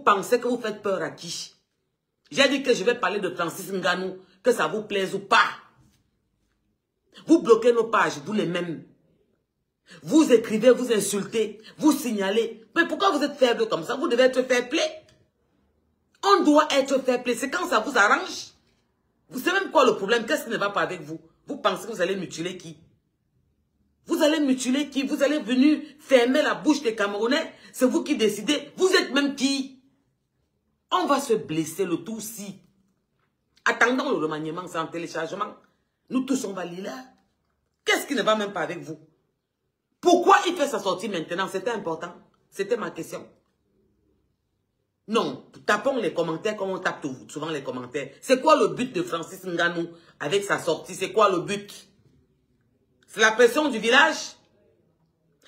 pensez que vous faites peur à qui? J'ai dit que je vais parler de Francis Ngannou, que ça vous plaise ou pas. Vous bloquez nos pages, vous les mêmes. Vous écrivez, vous insultez, vous signalez. Mais pourquoi vous êtes faible comme ça? Vous devez être fair play. On doit être fair play. C'est quand ça vous arrange. Vous savez même quoi le problème? Qu'est-ce qui ne va pas avec vous? Vous pensez que vous allez mutiler qui? Vous allez mutiler qui? Vous allez venir fermer la bouche des Camerounais? C'est vous qui décidez. Vous êtes même qui? On va se blesser le tout si. Attendons le remaniement, c'est en téléchargement. Nous tous, on va lire là. Qu'est-ce qui ne va même pas avec vous? Pourquoi il fait sa sortie maintenant? C'était important. C'était ma question. Non, tapons les commentaires comme on tape souvent les commentaires. C'est quoi le but de Francis Ngannou avec sa sortie? C'est quoi le but? C'est la pression du village?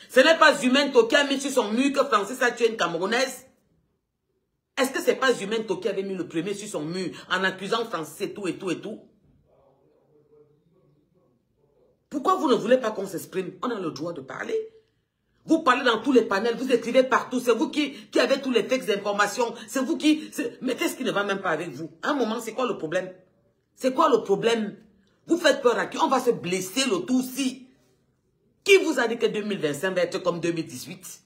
Ce n'est pas Humain Toki a mis sur son mur que Francis a tué une Camerounaise? Est-ce que c'est pas Humain Toki qui avait mis le premier sur son mur en accusant Francis et tout et tout et tout? Pourquoi vous ne voulez pas qu'on s'exprime? On a le droit de parler. Vous parlez dans tous les panels, vous écrivez partout. C'est vous qui avez tous les textes d'information. C'est vous qui... Mais qu'est-ce qui ne va même pas avec vous? À un moment, c'est quoi le problème? C'est quoi le problème? Vous faites peur à qui? On va se blesser le tout si. Qui vous a dit que 2025 va être comme 2018?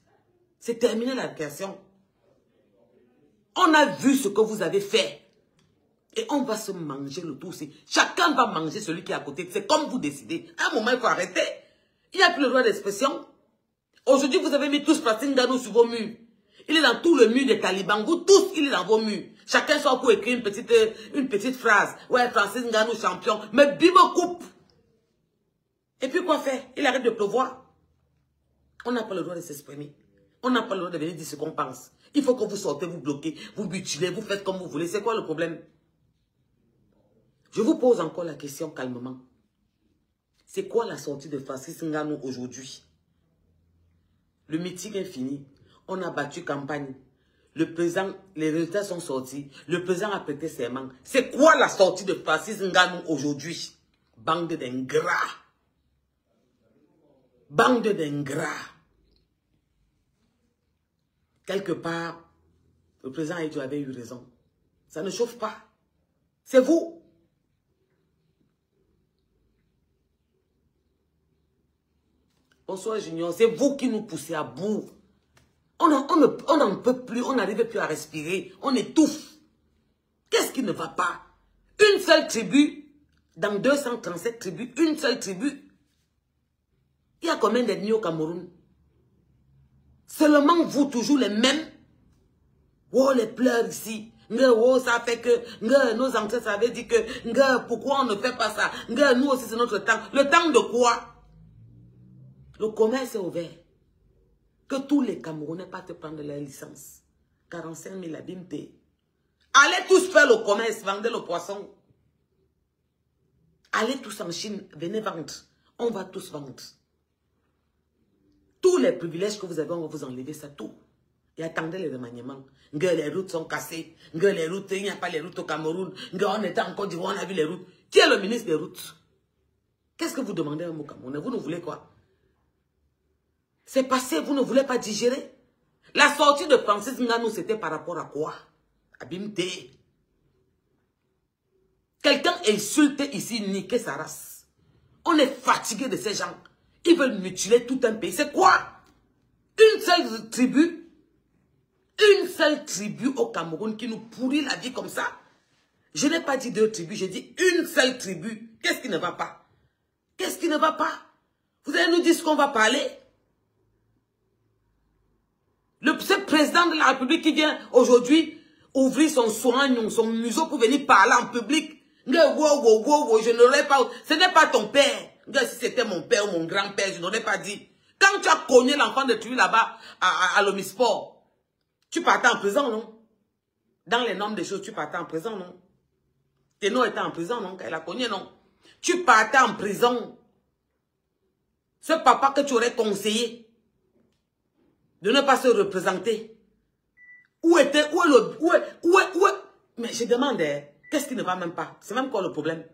C'est terminé la question. On a vu ce que vous avez fait. Et on va se manger le tout aussi. Chacun va manger celui qui est à côté. C'est comme vous décidez. À un moment, il faut arrêter. Il n'y a plus le droit d'expression. Aujourd'hui, vous avez mis tous Francis Ngannou sur vos murs. Il est dans tout le mur des talibans. Vous tous, il est dans vos murs. Chacun sort pour écrire une petite phrase. Ouais, Francis Ngannou champion. Mais Bibo coupe. Et puis quoi faire? Il arrête de pleuvoir. On n'a pas le droit de s'exprimer. On n'a pas le droit de venir dire ce qu'on pense. Il faut que vous sortez, vous bloquez, vous mutilez, vous faites comme vous voulez. C'est quoi le problème? Je vous pose encore la question calmement. C'est quoi la sortie de Francis Ngannou aujourd'hui? Le meeting est fini. On a battu campagne. Le président, les résultats sont sortis. Le président a prêté serment. C'est quoi la sortie de Francis Ngannou aujourd'hui? Bande d'ingrats. Bande d'ingrats. Quelque part, le président Aïdjo avait eu raison. Ça ne chauffe pas. C'est vous. Bonsoir Junior, c'est vous qui nous poussez à bout. On n'en peut plus, on n'arrive plus à respirer, on étouffe. Qu'est-ce qui ne va pas? Une seule tribu, dans 237 tribus, une seule tribu. Il y a combien d'ethnies au Cameroun? Seulement vous, toujours les mêmes. Oh, les pleurs ici. Oh, ça fait que nos ancêtres avaient dit que pourquoi on ne fait pas ça? Nous aussi, c'est notre temps. Le temps de quoi? Le commerce est ouvert. Que tous les Camerounais partent prendre leur licence. 45 000 abîmes. Allez tous faire le commerce, vendez le poisson. Allez tous en Chine, venez vendre. On va tous vendre. Tous les privilèges que vous avez, on va vous enlever ça tout. Et attendez les remaniements. Les routes sont cassées. Les routes, il n'y a pas les routes au Cameroun. On était en Côte d'Ivoire, on a vu les routes. Qui est le ministre des routes? Qu'est-ce que vous demandez à un Camerounais? Vous ne voulez quoi? C'est passé, vous ne voulez pas digérer. La sortie de Francis Ngannou, c'était par rapport à quoi? Abimté. Quelqu'un insulte ici, niquer sa race. On est fatigué de ces gens. Ils veulent mutiler tout un pays. C'est quoi? Une seule tribu au Cameroun qui nous pourrit la vie comme ça. Je n'ai pas dit 2 tribus, j'ai dit une seule tribu. Qu'est-ce qui ne va pas? Qu'est-ce qui ne va pas? Vous allez nous dire ce qu'on va parler? Ce président de la République qui vient aujourd'hui ouvrir son soigne, son museau pour venir parler en public. Je n'aurais pas... Ce n'est pas ton père. Si c'était mon père ou mon grand-père, je n'aurais pas dit. Quand tu as cogné l'enfant de tu là-bas à l'Omisport, tu partais en prison, non? Dans les normes des choses, tu partais en prison, non? Téno était en prison, non? Elle a cogné, non? Tu partais en prison. Ce papa que tu aurais conseillé de ne pas se représenter. Mais je demande, qu'est-ce qui ne va même pas? C'est même quoi le problème?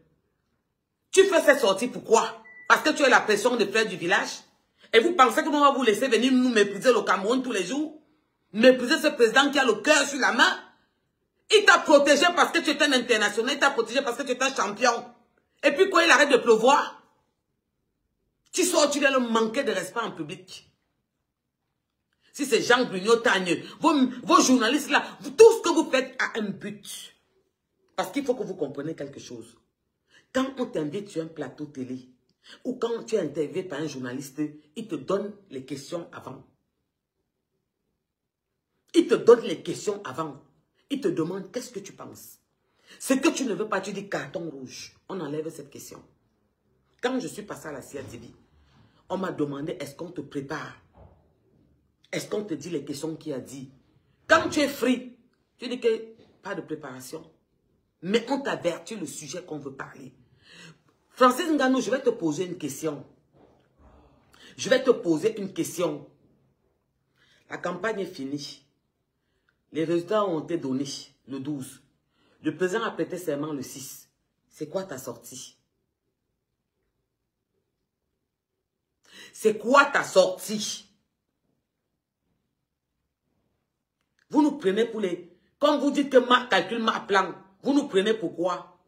Tu fais cette sortie pourquoi? Parce que tu as la pression des frères du village? Et vous pensez que nous va vous laisser venir nous mépriser le Cameroun tous les jours? Mépriser ce président qui a le cœur sur la main. Il t'a protégé parce que tu étais un international. Il t'a protégé parce que tu étais un champion. Et puis quand il arrête de pleuvoir, tu sors, tu viens le manquer de respect en public. Si c'est Jean Brugnot, Tagne, vos journalistes là, tout ce que vous faites a un but. Parce qu'il faut que vous compreniez quelque chose. Quand on t'invite sur un plateau télé, ou quand tu es interviewé par un journaliste, il te donne les questions avant. Il te donne les questions avant. Il te demande qu'est-ce que tu penses. Ce que tu ne veux pas, tu dis carton rouge. On enlève cette question. Quand je suis passé à la CRTV, on m'a demandé est-ce qu'on te prépare? Est-ce qu'on te dit les questions qu'il a dit? Quand tu es free, tu dis que pas de préparation. Mais on t'avertit le sujet qu'on veut parler. Francis Ngannou, je vais te poser une question. Je vais te poser une question. La campagne est finie. Les résultats ont été donnés le 12. Le président a prêté serment le 6. C'est quoi ta sortie? C'est quoi ta sortie? Vous nous prenez pour les... Quand vous dites que ma calcul, ma plan, vous nous prenez pour quoi?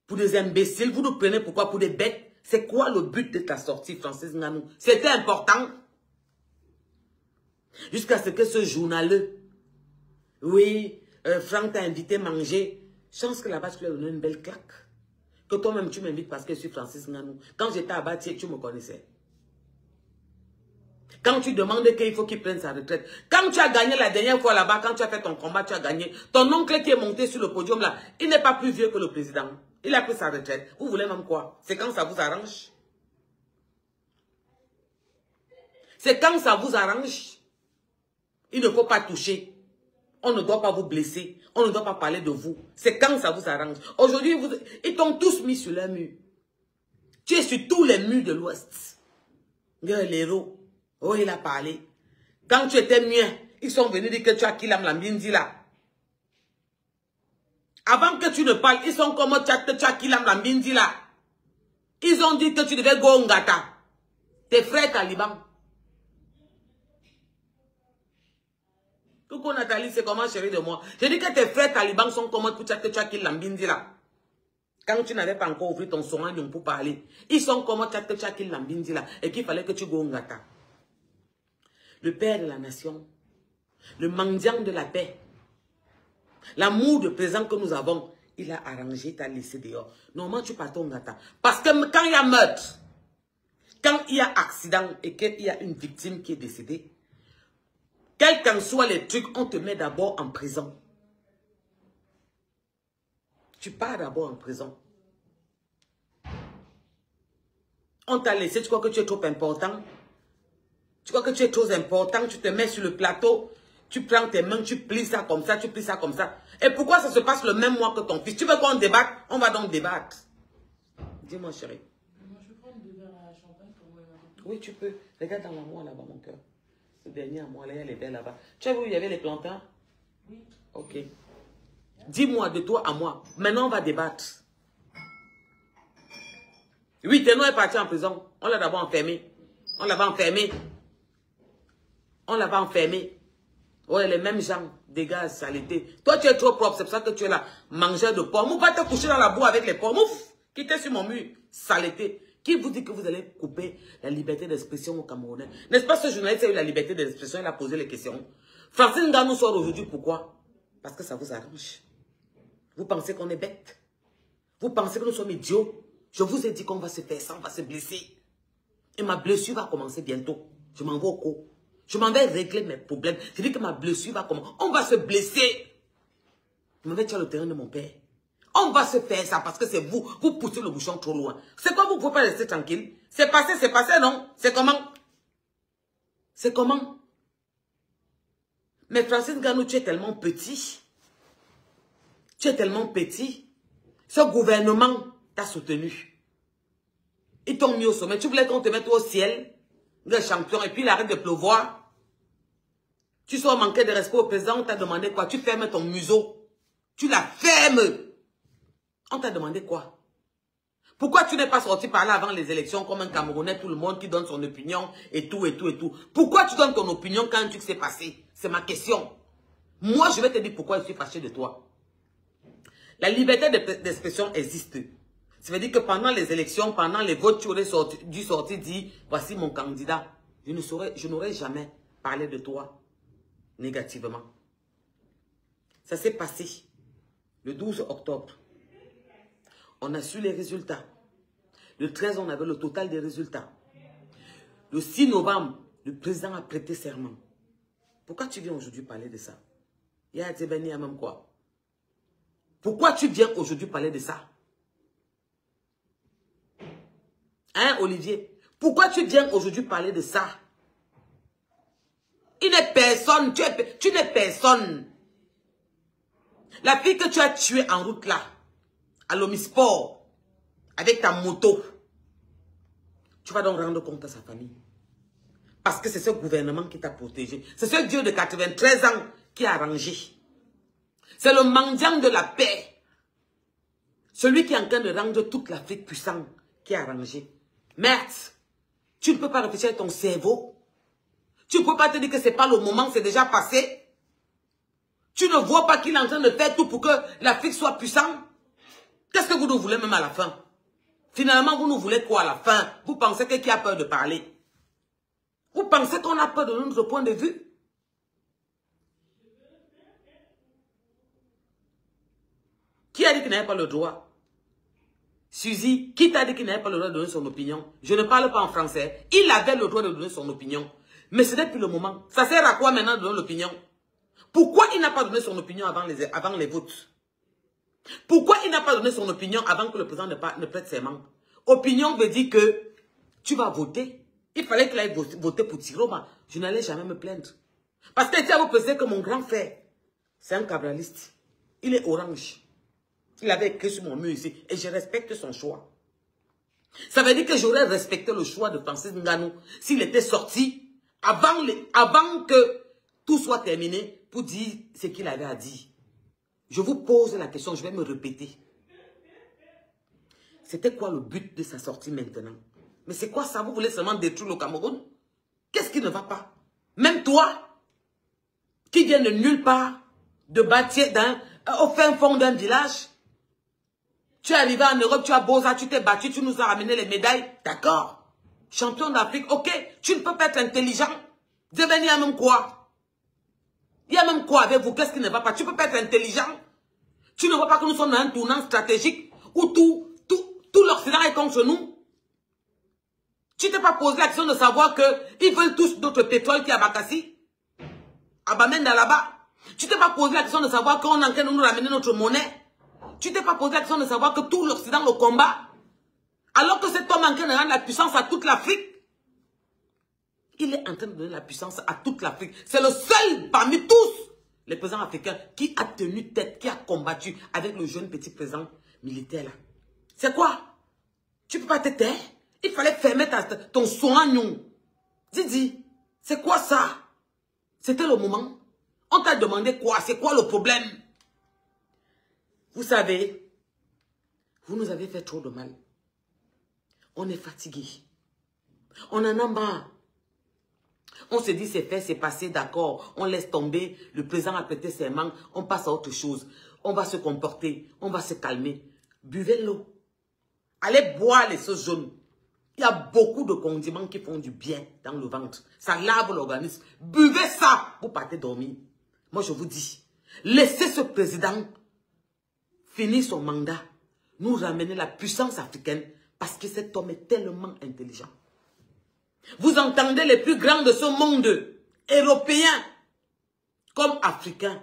Pour des imbéciles? Vous nous prenez pour quoi? Pour des bêtes? C'est quoi le but de ta sortie, Francis Ngannou? C'était important. Jusqu'à ce que ce journaleux, oui, Franck t'a invité à manger. Chance que là-bas, tu lui as donné une belle claque. Que toi-même, tu m'invites parce que je suis Francis Ngannou. Quand j'étais à Bâti, tu me connaissais. Quand tu demandes qu'il faut qu'il prenne sa retraite. Quand tu as gagné la dernière fois là-bas, quand tu as fait ton combat, tu as gagné. Ton oncle qui est monté sur le podium là, il n'est pas plus vieux que le président. Il a pris sa retraite. Vous voulez même quoi? C'est quand ça vous arrange. C'est quand ça vous arrange. Il ne faut pas toucher. On ne doit pas vous blesser. On ne doit pas parler de vous. C'est quand ça vous arrange. Aujourd'hui, ils t'ont tous mis sur leur mur. Tu es sur tous les murs de l'Ouest. Les héros. Oh, il a parlé. Quand tu étais mien, ils sont venus dire que tu as Kilam Lambindi là. Avant que tu ne parles, ils sont comme tu as Kilam Lambindi là. Ils ont dit que tu devais go Ngata. Tes frères talibans. Coucou Nathalie, c'est comment chérie de moi? Je dis que tes frères talibans sont comme tu as Kilam Lambindi là. Quand tu n'avais pas encore ouvert ton son pour parler. Ils sont comme tu as Kilam Lambindi là. Et qu'il fallait que tu go Ngata. Le père de la nation, le mendiant de la paix, l'amour de présent que nous avons, il a arrangé, t'a laissé dehors. Normalement, tu pars ton gata. Parce que quand il y a meurtre, quand il y a accident et qu'il y a une victime qui est décédée, quels qu'en soient les trucs, on te met d'abord en prison. Tu pars d'abord en prison. On t'a laissé, tu crois que tu es trop important? Tu crois que tu es trop important, tu te mets sur le plateau, tu prends tes mains, tu plies ça comme ça, tu plies ça comme ça. Et pourquoi ça se passe le même mois que ton fils? Tu veux qu'on débatte? On va donc débattre. Dis-moi, chérie. Moi, je peux prendre 2 verres à champagne pour moi. Oui, tu peux. Regarde dans l'armoire là-bas, mon cœur. Le dernier armoire, là, il y a les verres là-bas. Tu as vu où il y avait les plantains? Oui. Ok. Dis-moi de toi à moi. Maintenant, on va débattre. Oui, Teno est parti en prison. On l'a d'abord enfermé. On l'avait enfermé. On l'avait enfermé. Ouais, les mêmes gens, dégage, saleté. Toi, tu es trop propre, c'est pour ça que tu es là, mangeur de pommes. Ou va te coucher dans la boue avec les pommes. Ouf, quittez sur mon mur, saleté. Qui vous dit que vous allez couper la liberté d'expression au Camerounais? N'est-ce pas ce journaliste a eu la liberté d'expression, il a posé les questions. Francis Ngannou sort aujourd'hui, pourquoi? Parce que ça vous arrange. Vous pensez qu'on est bête? Vous pensez que nous sommes idiots? Je vous ai dit qu'on va se faire ça, on va se blesser. Et ma blessure va commencer bientôt. Je m'en vais au cours. Je m'en vais régler mes problèmes. Je dis que ma blessure va commencer. On va se blesser. Je m'en vais tirer le terrain de mon père. On va se faire ça parce que c'est vous. Vous poussez le bouchon trop loin. C'est quoi, vous ne pouvez pas rester tranquille? C'est passé, non? C'est comment? C'est comment? Mais Francis Ngannou, tu es tellement petit. Tu es tellement petit. Ce gouvernement t'a soutenu. Ils t'ont mis au sommet. Tu voulais qu'on te mette au ciel, le champion, et puis il arrête de pleuvoir. Tu sois manqué de respect au président, on t'a demandé quoi? Tu fermes ton museau. Tu la fermes. On t'a demandé quoi? Pourquoi tu n'es pas sorti par là avant les élections comme un Camerounais, tout le monde qui donne son opinion et tout, et tout, et tout? Pourquoi tu donnes ton opinion quand un truc s'est passé? C'est ma question. Moi, je vais te dire pourquoi je suis fâché de toi. La liberté d'expression existe. Ça veut dire que pendant les élections, pendant les votes, tu aurais dû sortir, dire, voici mon candidat. Je n'aurais jamais parlé de toi négativement. Ça s'est passé le 12 octobre. On a su les résultats. Le 13, on avait le total des résultats. Le 6 novembre, le président a prêté serment. Pourquoi tu viens aujourd'hui parler de ça? Il y a Djebeni, même quoi? Pourquoi tu viens aujourd'hui parler de ça? Hein, Olivier? Pourquoi tu viens aujourd'hui parler de ça? Il n'est personne. Tu n'es personne. La fille que tu as tuée en route là, à l'Omisport, avec ta moto, tu vas donc rendre compte à sa famille. Parce que c'est ce gouvernement qui t'a protégé. C'est ce Dieu de 93 ans qui a arrangé. C'est le mendiant de la paix. Celui qui est en train de rendre toute l'Afrique puissante qui a arrangé. Merde, tu ne peux pas réfléchir avec ton cerveau. Tu ne peux pas te dire que ce n'est pas le moment, c'est déjà passé. Tu ne vois pas qu'il est en train de faire tout pour que l'Afrique soit puissante. Qu'est-ce que vous nous voulez même à la fin? Finalement, vous nous voulez quoi à la fin? Vous pensez que qui a peur de parler? Vous pensez qu'on a peur de notre point de vue? Qui a dit qu'il n'avait pas le droit? Suzy, qui t'a dit qu'il n'avait pas le droit de donner son opinion? Je ne parle pas en français. Il avait le droit de donner son opinion. Mais ce n'est plus le moment. Ça sert à quoi maintenant de donner l'opinion? Pourquoi il n'a pas donné son opinion avant les votes? Pourquoi il n'a pas donné son opinion avant que le président ne prête serment? Opinion veut dire que tu vas voter. Il fallait qu'il aille voter pour Tiroma. Je n'allais jamais me plaindre. Parce que tu as vous pensé que mon grand frère, c'est un cabraliste. Il est orange. Il avait écrit sur mon mur ici. Et je respecte son choix. Ça veut dire que j'aurais respecté le choix de Francis Ngannou s'il était sorti avant que tout soit terminé pour dire ce qu'il avait à dire. Je vous pose la question, je vais me répéter. C'était quoi le but de sa sortie maintenant? Mais c'est quoi ça? Vous voulez seulement détruire le Cameroun? Qu'est-ce qui ne va pas? Même toi, qui viens de nulle part, de bâtir au fin fond d'un village, tu es arrivé en Europe, tu as beau ça, tu t'es battu, tu nous as ramené les médailles. D'accord. Champion d'Afrique, ok. Tu ne peux pas être intelligent. Devenir, il y a même quoi? Il y a même quoi avec vous? Qu'est-ce qui ne va pas? Tu ne peux pas être intelligent. Tu ne vois pas que nous sommes dans un tournant stratégique où tout l'Occident est contre nous. Tu t'es pas posé la question de savoir qu'ils veulent tous notre pétrole qui est à Bakassi, à Bamenda là-bas. Tu t'es pas posé la question de savoir qu'on est en train de nous ramener notre monnaie. Tu t'es pas posé la question de savoir que tout l'Occident le combat. Alors que cet homme est en train de rendre la puissance à toute l'Afrique. Il est en train de donner la puissance à toute l'Afrique. C'est le seul parmi tous les présidents africains qui a tenu tête, qui a combattu avec le jeune petit président militaire là. C'est quoi? Tu peux pas te taire? Il fallait fermer ton soignon. Didi, c'est quoi ça? C'était le moment. On t'a demandé quoi? C'est quoi le problème? Vous savez, vous nous avez fait trop de mal. On est fatigué. On en a marre. On se dit c'est fait, c'est passé, d'accord. On laisse tomber. Le président a prêté serment. On passe à autre chose. On va se comporter. On va se calmer. Buvez l'eau. Allez boire les sauces jaunes. Il y a beaucoup de condiments qui font du bien dans le ventre. Ça lave l'organisme. Buvez ça. Vous partez dormir. Moi, je vous dis, laissez ce président finir son mandat. Nous ramener la puissance africaine parce que cet homme est tellement intelligent. Vous entendez les plus grands de ce monde, européens comme africains,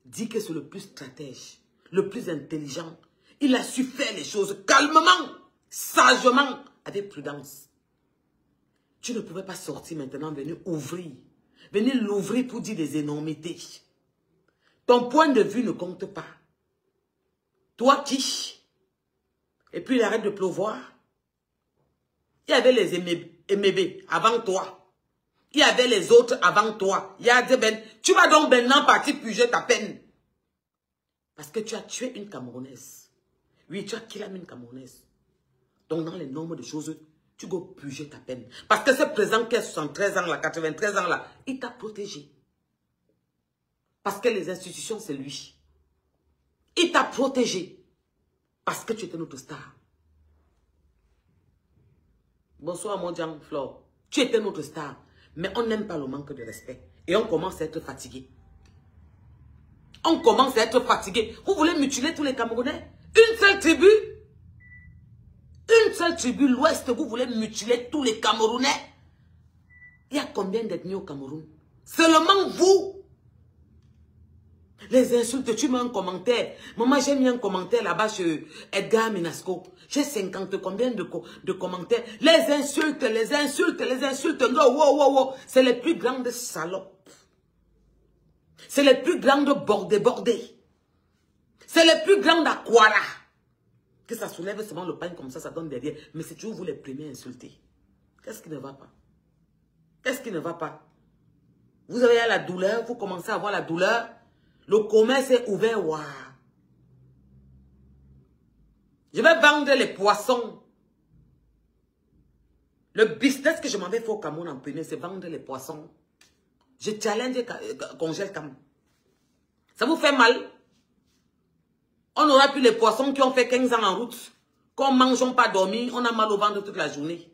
dire que c'est le plus stratège, le plus intelligent. Il a su faire les choses calmement, sagement, avec prudence. Tu ne pouvais pas sortir maintenant, venir ouvrir. Venir l'ouvrir pour dire des énormités. Ton point de vue ne compte pas. Toi qui? Et puis il arrête de pleuvoir. Il y avait les Emébé avant toi. Il y avait les autres avant toi. Il y a des ben. Tu vas donc maintenant partir puger ta peine. Parce que tu as tué une Camerounaise. Oui, tu as killé une Camerounaise. Donc dans les normes de choses, tu dois puger ta peine. Parce que ce président qui a 73 ans là, 93 ans là, il t'a protégé. Parce que les institutions, c'est lui. Il t'a protégé. Parce que tu étais notre star. Bonsoir, mon Jean Flore. Tu étais notre star. Mais on n'aime pas le manque de respect. Et on commence à être fatigué. On commence à être fatigué. Vous voulez mutiler tous les Camerounais? Une seule tribu? Une seule tribu, l'Ouest, vous voulez mutiler tous les Camerounais? Il y a combien d'ethnies au Cameroun? Seulement vous. Les insultes, tu mets un commentaire. Maman, j'ai mis un commentaire là-bas chez Edgar Minasco. J'ai 50 combien de commentaires. Les insultes, les insultes, les insultes. Wow, wow, wow. C'est les plus grandes salopes. C'est les plus grandes bordées. C'est les plus grandes aquaras. Que ça soulève seulement le pain comme ça donne derrière. Mais c'est toujours vous les premiers insultés. Qu'est-ce qui ne va pas? Qu'est-ce qui ne va pas? Vous avez la douleur, vous commencez à avoir la douleur. Le commerce est ouvert, waouh. Je vais vendre les poissons. Le business que je m'avais fait au Cameroun en premier, c'est vendre les poissons. Je challenge congèle Cameroun. Ça vous fait mal? On aura plus les poissons qui ont fait 15 ans en route. Qu'on ne mange pas dormir, on a mal au ventre toute la journée.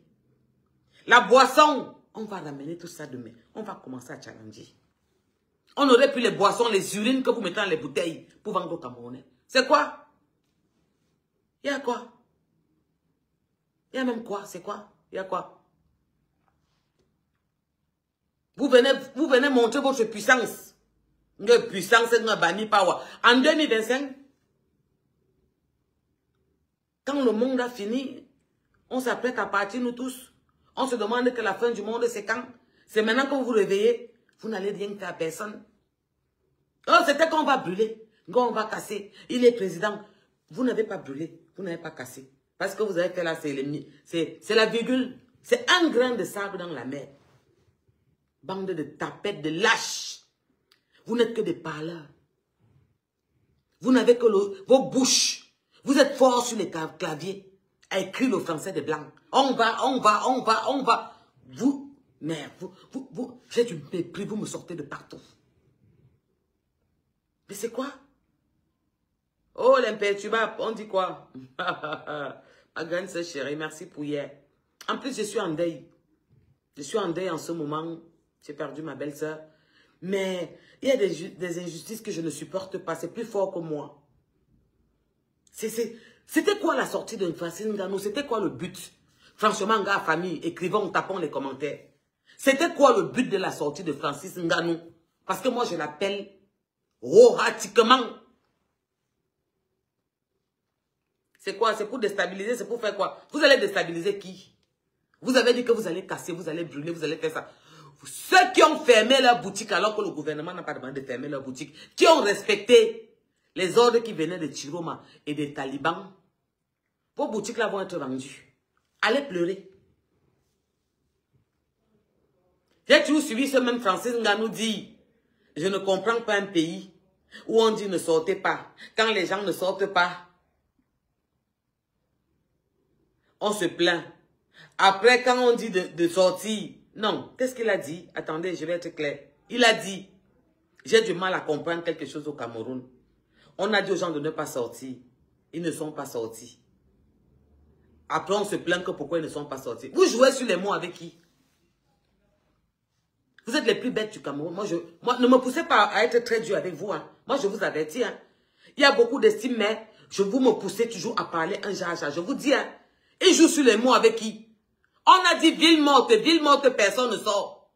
La boisson, on va ramener tout ça demain. On va commencer à challenger. On aurait pu les boissons, les urines que vous mettez dans les bouteilles pour vendre au Camerounais. C'est quoi? Il y a quoi? Il y a même quoi? C'est quoi? Il y a quoi? Vous venez montrer votre puissance. Une puissance, une banni power. En 2025, quand le monde a fini, on s'apprête à partir nous tous. On se demande que la fin du monde, c'est quand? C'est maintenant que vous vous réveillez. Vous n'allez rien faire à personne. Oh, c'était qu'on va brûler. Qu'on va casser. Il est président. Vous n'avez pas brûlé. Vous n'avez pas cassé. Parce que vous avez fait là, c'est la virgule. C'est un grain de sable dans la mer. Bande de tapettes, de lâches. Vous n'êtes que des parleurs. Vous n'avez que vos bouches. Vous êtes forts sur les claviers. À écrire le français des blancs. On va. Vous, mais vous, j'ai du mépris, vous me sortez de partout. Mais c'est quoi? Oh, l'imperturbable, on dit quoi? Ma grande sœur chérie, merci pour hier. En plus, je suis en deuil. Je suis en deuil en ce moment. J'ai perdu ma belle-sœur. Mais il y a des injustices que je ne supporte pas. C'est plus fort que moi. C'était quoi la sortie de Francis Ngannou? C'était quoi le but? Franchement, gars, famille, écrivons, tapons les commentaires. C'était quoi le but de la sortie de Francis Ngannou? Parce que moi, je l'appelle horatiquement. C'est quoi? C'est pour déstabiliser, c'est pour faire quoi? Vous allez déstabiliser qui? Vous avez dit que vous allez casser, vous allez brûler, vous allez faire ça. Ceux qui ont fermé leur boutique alors que le gouvernement n'a pas demandé de fermer leur boutique, qui ont respecté les ordres qui venaient de Chiroma et des talibans, vos boutiques là vont être vendues. Allez pleurer. J'ai toujours suivi ce même Francis Ngannou dit, je ne comprends pas un pays où on dit ne sortez pas. Quand les gens ne sortent pas, on se plaint. Après, quand on dit de sortir, non, qu'est-ce qu'il a dit? Attendez, je vais être clair. Il a dit, j'ai du mal à comprendre quelque chose au Cameroun. On a dit aux gens de ne pas sortir. Ils ne sont pas sortis. Après, on se plaint que pourquoi ils ne sont pas sortis. Vous jouez sur les mots avec qui? Vous êtes les plus bêtes du Cameroun. Moi, ne me poussez pas à être très dur avec vous. Hein. Moi, je vous avertis. Hein. Il y a beaucoup d'estime, mais vous me poussez toujours à parler un genre. Je vous dis, hein, ils jouent sur les mots avec qui? On a dit ville morte, personne ne sort.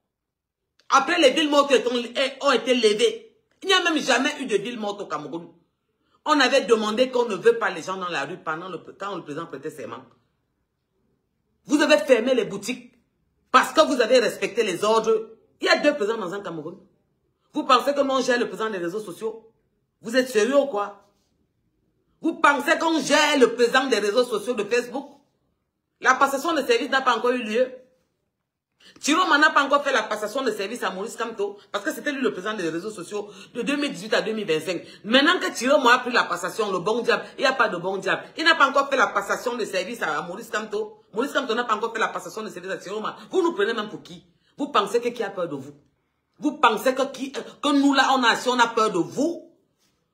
Après, les villes mortes ont été levées. Il n'y a même jamais eu de ville morte au Cameroun. On avait demandé qu'on ne veut pas les gens dans la rue quand le président prêtait serment. Vous avez fermé les boutiques parce que vous avez respecté les ordres. Il y a 2 présidents dans un Cameroun. Vous pensez que l'on gère le président des réseaux sociaux? Vous êtes sérieux ou quoi? Vous pensez qu'on gère le président des réseaux sociaux de Facebook? La passation de service n'a pas encore eu lieu. Chiroma n'a pas encore fait la passation de service à Maurice Kamto parce que c'était lui le président des réseaux sociaux de 2018 à 2025. Maintenant que Chiroma a pris la passation, le bon diable, il n'y a pas de bon diable. Il n'a pas encore fait la passation de service à Maurice Kamto. Maurice Kamto n'a pas encore fait la passation de service à Chiroma. Vous nous prenez même pour qui? Vous pensez que qui a peur de vous? Vous pensez que nous, là, si on a peur de vous,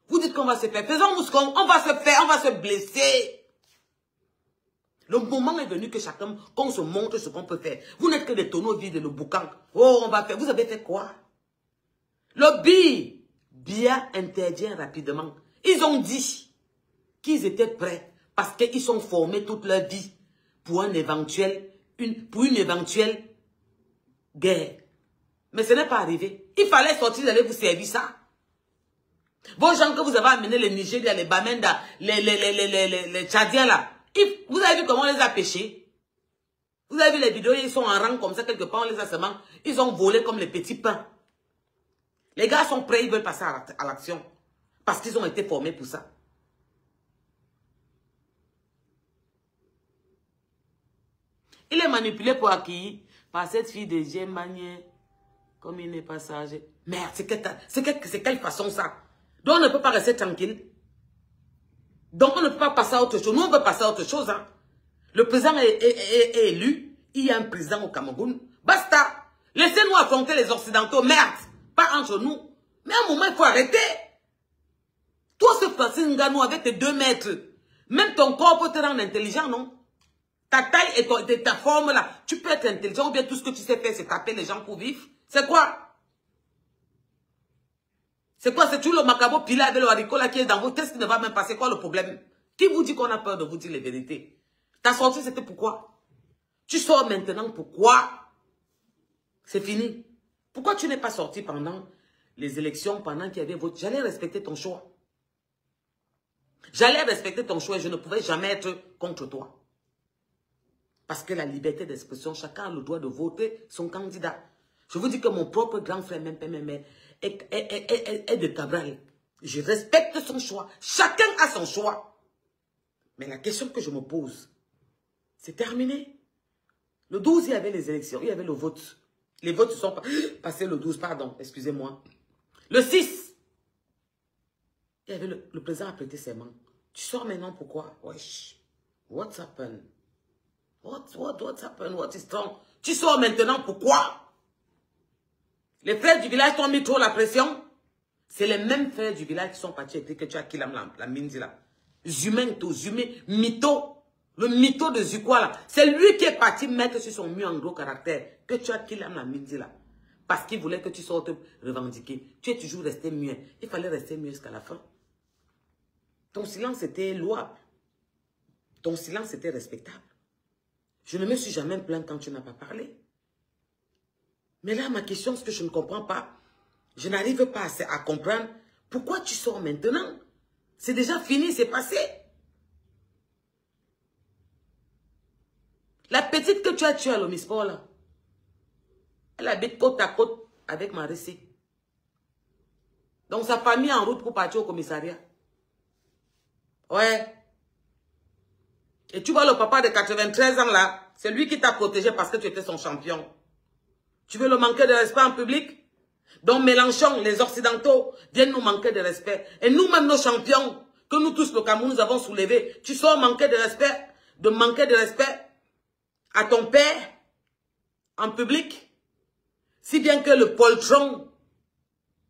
vous dites qu'on va se faire. Faisons-nous ce qu'on va se faire, on va se blesser. Le moment est venu que chacun, qu'on se montre ce qu'on peut faire. Vous n'êtes que des tonneaux vides, le boucan. Oh, on va faire. Vous avez fait quoi? Le bien interdit rapidement. Ils ont dit qu'ils étaient prêts parce qu'ils sont formés toute leur vie pour une éventuelle guerre. Mais ce n'est pas arrivé. Il fallait sortir d'aller vous servir ça. Vos gens que vous avez amenés, les Nigériens, les Bamenda, les Tchadiens là, vous avez vu comment on les a pêchés? Vous avez vu les vidéos, ils sont en rang comme ça, quelque part, on les a seulement, ils ont volé comme les petits pains. Les gars sont prêts, ils veulent passer à l'action. Parce qu'ils ont été formés pour ça. Il est manipulé pour acquérir par cette fille de Gémanier, comme il n'est pas sage. Merde, c'est quelle façon ça? Donc on ne peut pas rester tranquille. Donc on ne peut pas passer à autre chose. Nous on veut passer à autre chose. Hein. Le président est élu. Il y a un président au Cameroun. Basta. Laissez-nous affronter les Occidentaux. Merde. Pas entre nous. Mais à un moment il faut arrêter. Toi ce Francis Ngannou avec tes 2 mètres. Même ton corps peut te rendre intelligent, non? Ta taille et ta forme là. Tu peux être intelligent ou bien tout ce que tu sais faire c'est taper les gens pour vivre. C'est quoi? C'est quoi? C'est tout le macabo pilé avec le haricot là qui est dans vos tests qui ne va même pas. C'est quoi le problème? Qui vous dit qu'on a peur de vous dire les vérités? Ta sortie c'était pourquoi? Tu sors maintenant pourquoi? C'est fini. Pourquoi tu n'es pas sorti pendant les élections, pendant qu'il y avait vote? J'allais respecter ton choix. J'allais respecter ton choix et je ne pouvais jamais être contre toi. Parce que la liberté d'expression, chacun a le droit de voter son candidat. Je vous dis que mon propre grand frère, même est de Cabral. Je respecte son choix. Chacun a son choix. Mais la question que je me pose, c'est terminé. Le 12, il y avait les élections, il y avait le vote. Les votes se sont passés le 12, pardon, excusez-moi. Le 6, il y avait le président a prêté ses mains. Tu sors maintenant pourquoi? Wesh, what's happened? What's happened? What is wrong? Tu sors maintenant pourquoi? Les frères du village t'ont mis trop la pression. C'est les mêmes frères du village qui sont partis et que tu as quitté la Minzi là. Mytho. Le mytho de Zukwa là. C'est lui qui est parti mettre sur son mur en gros caractère que tu as quitté la Minzi là. Parce qu'il voulait que tu sortes revendiquer. Tu es toujours resté muet. Il fallait rester muet jusqu'à la fin. Ton silence était louable. Ton silence était respectable. Je ne me suis jamais plaint quand tu n'as pas parlé. Mais là, ma question, ce que je ne comprends pas, je n'arrive pas à comprendre pourquoi tu sors maintenant. C'est déjà fini, c'est passé. La petite que tu as tuée à l'Omisport, là, elle habite côte à côte avec Marissi. Donc, sa famille est en route pour partir au commissariat. Ouais. Et tu vois le papa de 93 ans, là, c'est lui qui t'a protégé parce que tu étais son champion. Tu veux le manquer de respect en public? Donc Mélenchon, les Occidentaux, viennent nous manquer de respect. Et nous-mêmes, nos champions, que nous tous, le Cameroun, nous avons soulevés, tu sors manquer de respect à ton père en public. Si bien que le poltron,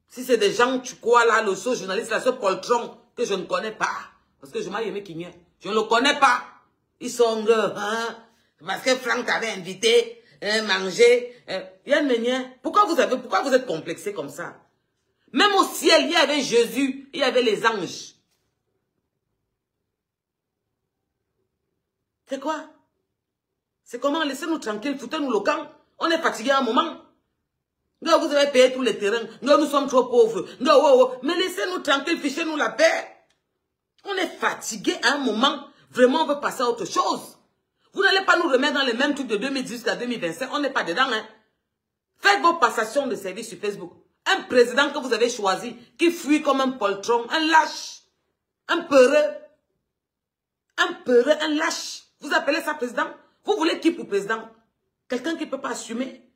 si c'est des gens, tu crois là, le saut journaliste, là, ce poltron que je ne connais pas, parce que je m'ai aimé Kigné, je ne le connais pas. Ils sont hein, parce que Franck t'avait invité. Manger. Yann Ménien, pourquoi vous êtes complexé comme ça? Même au ciel, il y avait Jésus, il y avait les anges. C'est quoi? C'est comment? Laissez-nous tranquilles, foutez-nous le camp. On est fatigué à un moment. Vous avez payé tous les terrains. Nous sommes trop pauvres. Mais laissez-nous tranquilles, fichez-nous la paix. On est fatigué à un moment. Vraiment, on veut passer à autre chose. Vous n'allez pas nous remettre dans les mêmes trucs de 2010 jusqu'à 2025. On n'est pas dedans. Hein. Faites vos passations de service sur Facebook. Un président que vous avez choisi, qui fuit comme un poltron, un lâche, un peureux, un lâche. Vous appelez ça président? Vous voulez qui pour président? Quelqu'un qui ne peut pas assumer,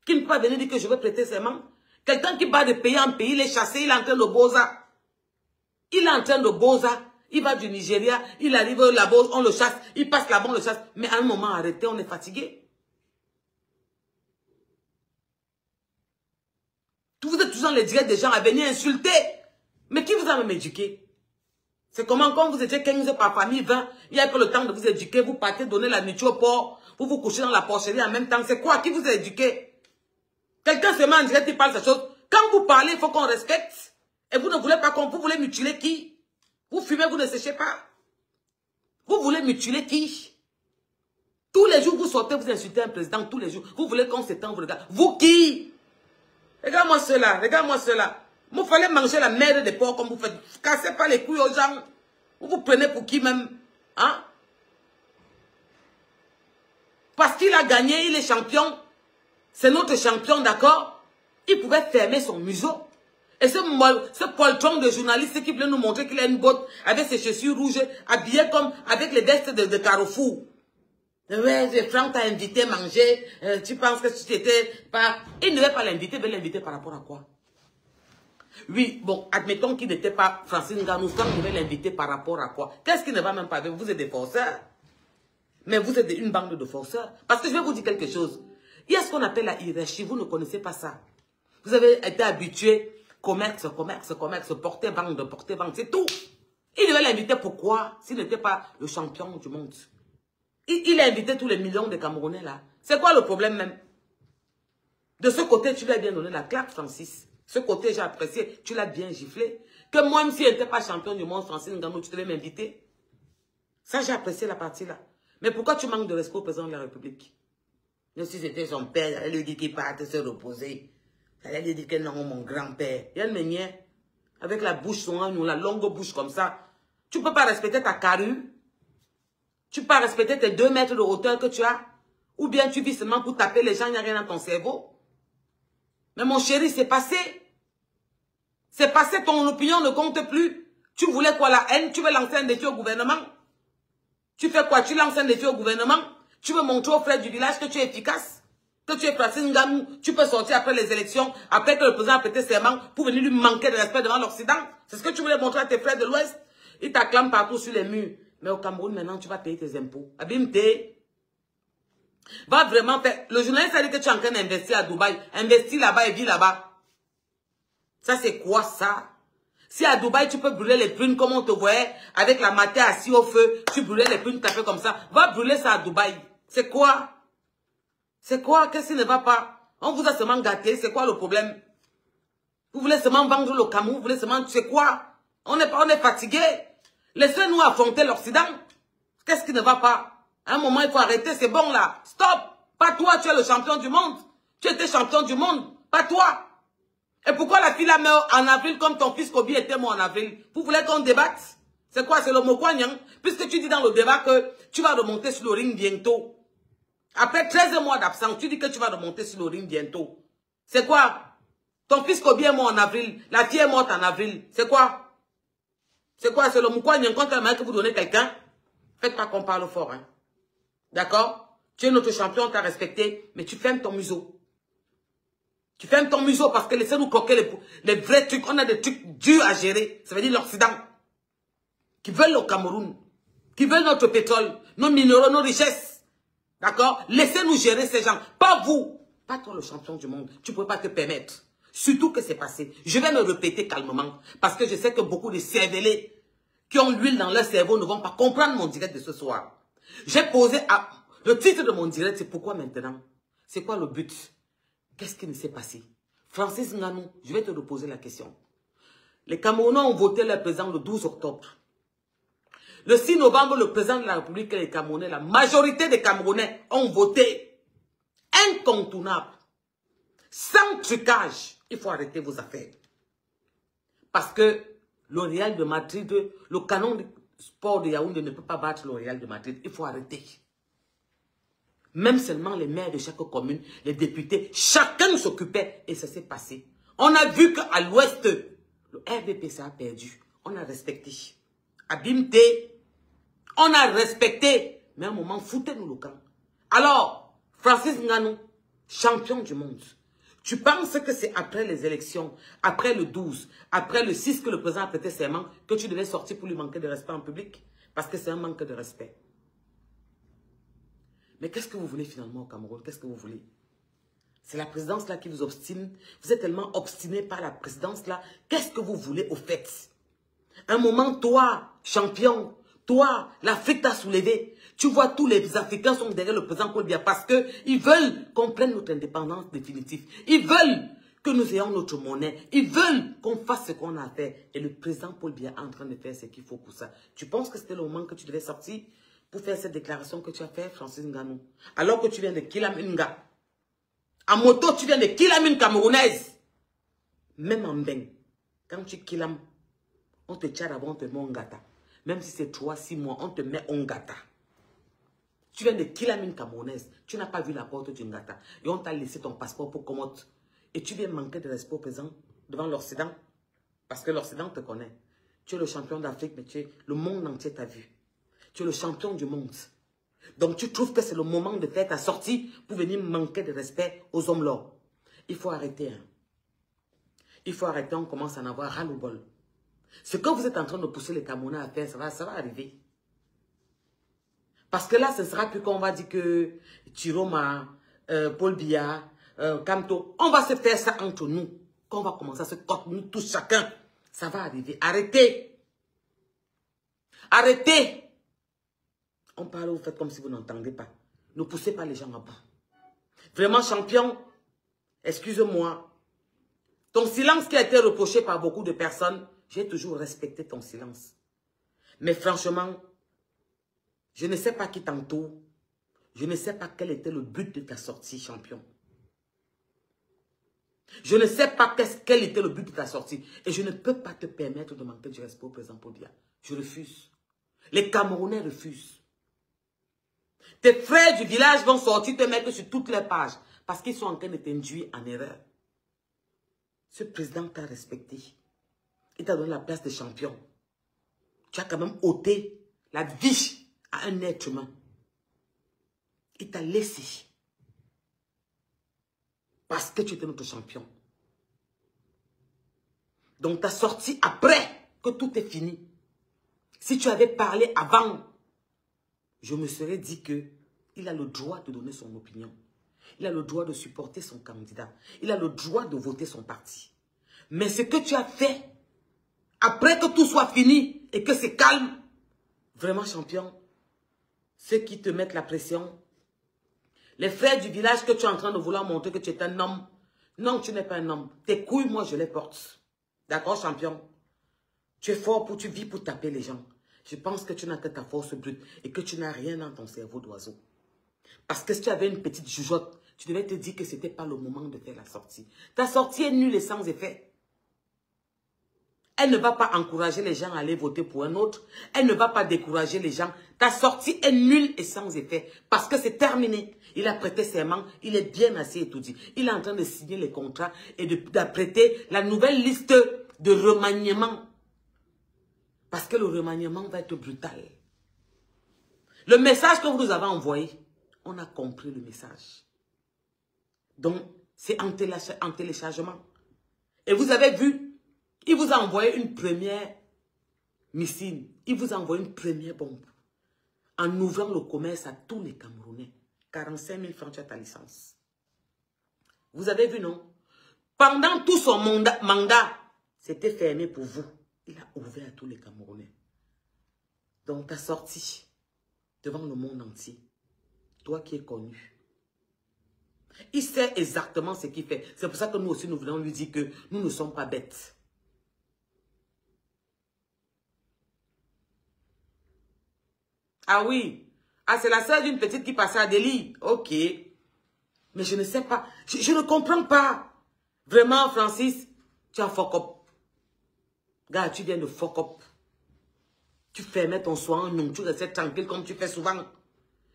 qui ne peut pas venir dire que je veux prêter ses mains. Quelqu'un qui bat de pays en pays, il est chassé, il est en train de boza. Il va du Nigeria, il arrive là-bas, on le chasse, il passe là-bas, on le chasse. Mais à un moment arrêté, on est fatigué. Vous êtes toujours dans les directs des gens à venir insulter. Mais qui vous a même éduqué? C'est comment quand vous étiez 15 par famille, 20, il n'y a que le temps de vous éduquer, vous partez donner la nourriture au porc, vous vous couchez dans la porcherie en même temps. C'est quoi? Qui vous a éduqué? Quelqu'un se met en direct, il parle ces choses. Quand vous parlez, il faut qu'on respecte. Et vous ne voulez pas qu'on... Vous voulez mutiler qui? Vous fumez, vous ne séchez pas. Vous voulez mutiler qui? Tous les jours, vous sortez, vous insultez un président, tous les jours. Vous voulez qu'on s'étende, vous regardez. Vous qui? Regarde-moi cela, regarde-moi cela. Vous fallait manger la merde des porcs comme vous faites. Cassez pas les couilles aux gens. Vous vous prenez pour qui même? Hein? Parce qu'il a gagné, il est champion. C'est notre champion, d'accord? Il pouvait fermer son museau. Et ce poltron de journaliste qui voulait nous montrer qu'il a une botte avec ses chaussures rouges, habillé comme avec les vestes de Carrefour. Ouais, Franck t'a invité à manger, tu penses que tu n'étais pas... Il ne veut pas l'inviter, il veut l'inviter par rapport à quoi? Oui, bon, admettons qu'il n'était pas Francis Ngannou, Franck devait l'inviter par rapport à quoi? Qu'est-ce qui ne va même pas avec vous? Vous êtes des forceurs. Mais vous êtes une bande de forceurs. Parce que je vais vous dire quelque chose. Il y a ce qu'on appelle la hiérarchie, vous ne connaissez pas ça. Vous avez été habitué, commerce, porter vente, c'est tout. Il devait l'inviter pourquoi? S'il n'était pas le champion du monde. Il a invité tous les millions de Camerounais là. C'est quoi le problème même? De ce côté, tu lui as bien donné la claque, Francis. Ce côté, j'ai apprécié. Tu l'as bien giflé. Que moi, même si je n'étais pas champion du monde, Francis Ngannou, tu devais m'inviter. Ça, j'ai apprécié la partie là. Mais pourquoi tu manques de respect au président de la République? Même si c'était son père, j'allais lui dire qu'il parte se reposer. J'allais lui dire que non, mon grand-père. Il y a une manière, avec la bouche son la longue bouche comme ça. Tu ne peux pas respecter ta carrure. Tu peux pas respecter tes 2 mètres de hauteur que tu as. Ou bien tu vis seulement pour taper les gens, il n'y a rien dans ton cerveau. Mais mon chéri, c'est passé. C'est passé, ton opinion ne compte plus. Tu voulais quoi, la haine? Tu veux lancer un défi au gouvernement? Tu fais quoi? Tu lances un défi au gouvernement? Tu veux montrer aux frères du village que tu es efficace? Que tu es Francis Ngannou? Tu peux sortir après les élections, après que le président a prêté serment, pour venir lui manquer de respect devant l'Occident? C'est ce que tu voulais montrer à tes frères de l'Ouest? Ils t'acclament partout sur les murs. Mais au Cameroun, maintenant, tu vas payer tes impôts. Abimte. Va vraiment faire... Le journaliste a dit que tu es en train d'investir à Dubaï. Investis là-bas et vis là-bas. Ça, c'est quoi ça? Si à Dubaï, tu peux brûler les prunes comme on te voyait, avec la matière assise au feu, tu brûlais les prunes, tu as fait comme ça. Va brûler ça à Dubaï. C'est quoi? C'est quoi? Qu'est-ce qui ne va pas? On vous a seulement gâté. C'est quoi le problème? Vous voulez seulement vendre le Cameroun? Vous voulez seulement... C'est quoi? On est fatigué. Laissez-nous affronter l'Occident. Qu'est-ce qui ne va pas? À un moment, il faut arrêter. C'est bon là. Stop. Pas toi, tu es le champion du monde. Tu étais champion du monde. Pas toi. Et pourquoi la fille la meurt en avril comme ton fils Kobi était mort en avril? Vous voulez qu'on débatte? C'est quoi? C'est le Mokwanyang? Puisque tu dis dans le débat que tu vas remonter sur le ring bientôt. Après 13 mois d'absence, tu dis que tu vas remonter sur le ring bientôt. C'est quoi? Ton fils Kobi est mort en avril. La fille est morte en avril. C'est quoi? C'est quoi? C'est le Mokwanyang quand tu que vous donnez quelqu'un? Faites pas qu'on parle fort. Hein? D'accord? Tu es notre champion, on t'a respecté, mais tu fermes ton museau. Tu fermes ton museau parce que laissez-nous croquer les vrais trucs. On a des trucs durs à gérer. Ça veut dire l'Occident. Qui veulent le Cameroun. Qui veulent notre pétrole, nos minéraux, nos richesses. D'accord? Laissez-nous gérer ces gens. Pas vous. Pas toi le champion du monde. Tu ne peux pas te permettre. Surtout que c'est passé. Je vais me répéter calmement. Parce que je sais que beaucoup de cervelés qui ont l'huile dans leur cerveau ne vont pas comprendre mon direct de ce soir. J'ai posé... Le titre de mon direct, c'est pourquoi maintenant? C'est quoi le but? Qu'est-ce qui ne s'est passé? Francis Ngannou, je vais te reposer la question. Les Camerounais ont voté leur président le 12 octobre. Le 6 novembre, le président de la République et les Camerounais, la majorité des Camerounais ont voté. Incontournable. Sans trucage. Il faut arrêter vos affaires. Parce que le Real de Madrid, le canon du sport de Yaoundé ne peut pas battre le Real de Madrid. Il faut arrêter. Même seulement les maires de chaque commune, les députés, chacun s'occupait et ça s'est passé. On a vu qu'à l'ouest, le RDPC a perdu. On a respecté. Abimte, on a respecté. Mais à un moment, foutez-nous le camp. Alors, Francis Ngannou, champion du monde. Tu penses que c'est après les élections, après le 12, après le 6 que le président a prêté serment, que tu devais sortir pour lui manquer de respect en public? Parce que c'est un manque de respect. Mais qu'est-ce que vous voulez finalement au Cameroun? Qu'est-ce que vous voulez? C'est la présidence là qui vous obstine. Vous êtes tellement obstiné par la présidence là. Qu'est-ce que vous voulez au fait? Un moment, toi, champion, toi, l'Afrique t'a soulevé. Tu vois, tous les Africains sont derrière le président Paul Biya parce qu'ils veulent qu'on prenne notre indépendance définitive. Ils veulent que nous ayons notre monnaie. Ils veulent qu'on fasse ce qu'on a fait. Et le président Paul Biya est en train de faire ce qu'il faut pour ça. Tu penses que c'était le moment que tu devais sortir pour faire cette déclaration que tu as fait, Francis Ngannou? Alors que tu viens de Kilaminga. En moto, tu viens de Kilamine camerounaise. Même en Beng, quand tu Kilam, on te tire avant, on te met en gata. Même si c'est 3-6 mois, on te met en gata. Tu viens de Kilamine camerounaise. Tu n'as pas vu la porte du Ngata. Et on t'a laissé ton passeport pour Komote. Et tu viens manquer de respect au présent devant l'Occident. Parce que l'Occident te connaît. Tu es le champion d'Afrique, mais le monde entier t'a vu. Tu es le champion du monde. Donc tu trouves que c'est le moment de faire ta sortie pour venir manquer de respect aux hommes là. Il faut arrêter. Hein. Il faut arrêter, on commence à en avoir ras le bol. Ce que vous êtes en train de pousser les Camerounais à faire, ça va arriver. Parce que là, ce ne sera plus qu'on va dire que Chiroma, Paul Biya, Kamto, on va se faire ça entre nous. Quand on va commencer à se nous tous chacun, ça va arriver. Arrêtez. Arrêtez. On parle, vous faites comme si vous n'entendez pas. Ne poussez pas les gens à bout. Vraiment, champion, excuse-moi. Ton silence qui a été reproché par beaucoup de personnes, j'ai toujours respecté ton silence. Mais franchement, je ne sais pas qui t'entoure. Je ne sais pas quel était le but de ta sortie, champion. Je ne sais pas quel était le but de ta sortie. Et je ne peux pas te permettre de manquer du respect au président Paul Biya. Je refuse. Les Camerounais refusent. Tes frères du village vont sortir te mettre sur toutes les pages. Parce qu'ils sont en train de t'induire en erreur. Ce président t'a respecté. Il t'a donné la place de champion. Tu as quand même ôté la vie à un être humain. Il t'a laissé. Parce que tu étais notre champion. Donc, tu as sorti après que tout est fini. Si tu avais parlé avant, je me serais dit qu'il a le droit de donner son opinion. Il a le droit de supporter son candidat. Il a le droit de voter son parti. Mais ce que tu as fait, après que tout soit fini et que c'est calme, vraiment champion, ceux qui te mettent la pression, les frères du village que tu es en train de vouloir montrer que tu es un homme. Non, tu n'es pas un homme. Tes couilles, moi, je les porte. D'accord, champion? Tu es fort, tu vis pour taper les gens. Je pense que tu n'as que ta force brute et que tu n'as rien dans ton cerveau d'oiseau. Parce que si tu avais une petite jugeote, tu devais te dire que ce n'était pas le moment de faire la sortie. Ta sortie est nulle et sans effet. Elle ne va pas encourager les gens à aller voter pour un autre. Elle ne va pas décourager les gens. Ta sortie est nulle et sans effet. Parce que c'est terminé. Il a prêté serment. Il est bien assez étourdi. Il est en train de signer les contrats et d'apprêter la nouvelle liste de remaniement. Parce que le remaniement va être brutal. Le message que vous nous avez envoyé, on a compris le message. Donc, c'est en téléchargement. Et vous avez vu, il vous a envoyé une première missile. Il vous a envoyé une première bombe. En ouvrant le commerce à tous les Camerounais. 45 000 francs, tu as ta licence. Vous avez vu, non? Pendant tout son mandat, c'était fermé pour vous. Il a ouvert à tous les Camerounais. Donc, ta sortie devant le monde entier. Toi qui es connu. Il sait exactement ce qu'il fait. C'est pour ça que nous aussi, nous voulons lui dire que nous ne sommes pas bêtes. Ah oui. Ah, c'est la sœur d'une petite qui passait à Delhi. Ok. Mais je ne sais pas. Je ne comprends pas. Vraiment, Francis, tu as fuck up. Gars, tu viens de fuck up. Tu fermais ton soin, non, tu restais tranquille comme tu fais souvent.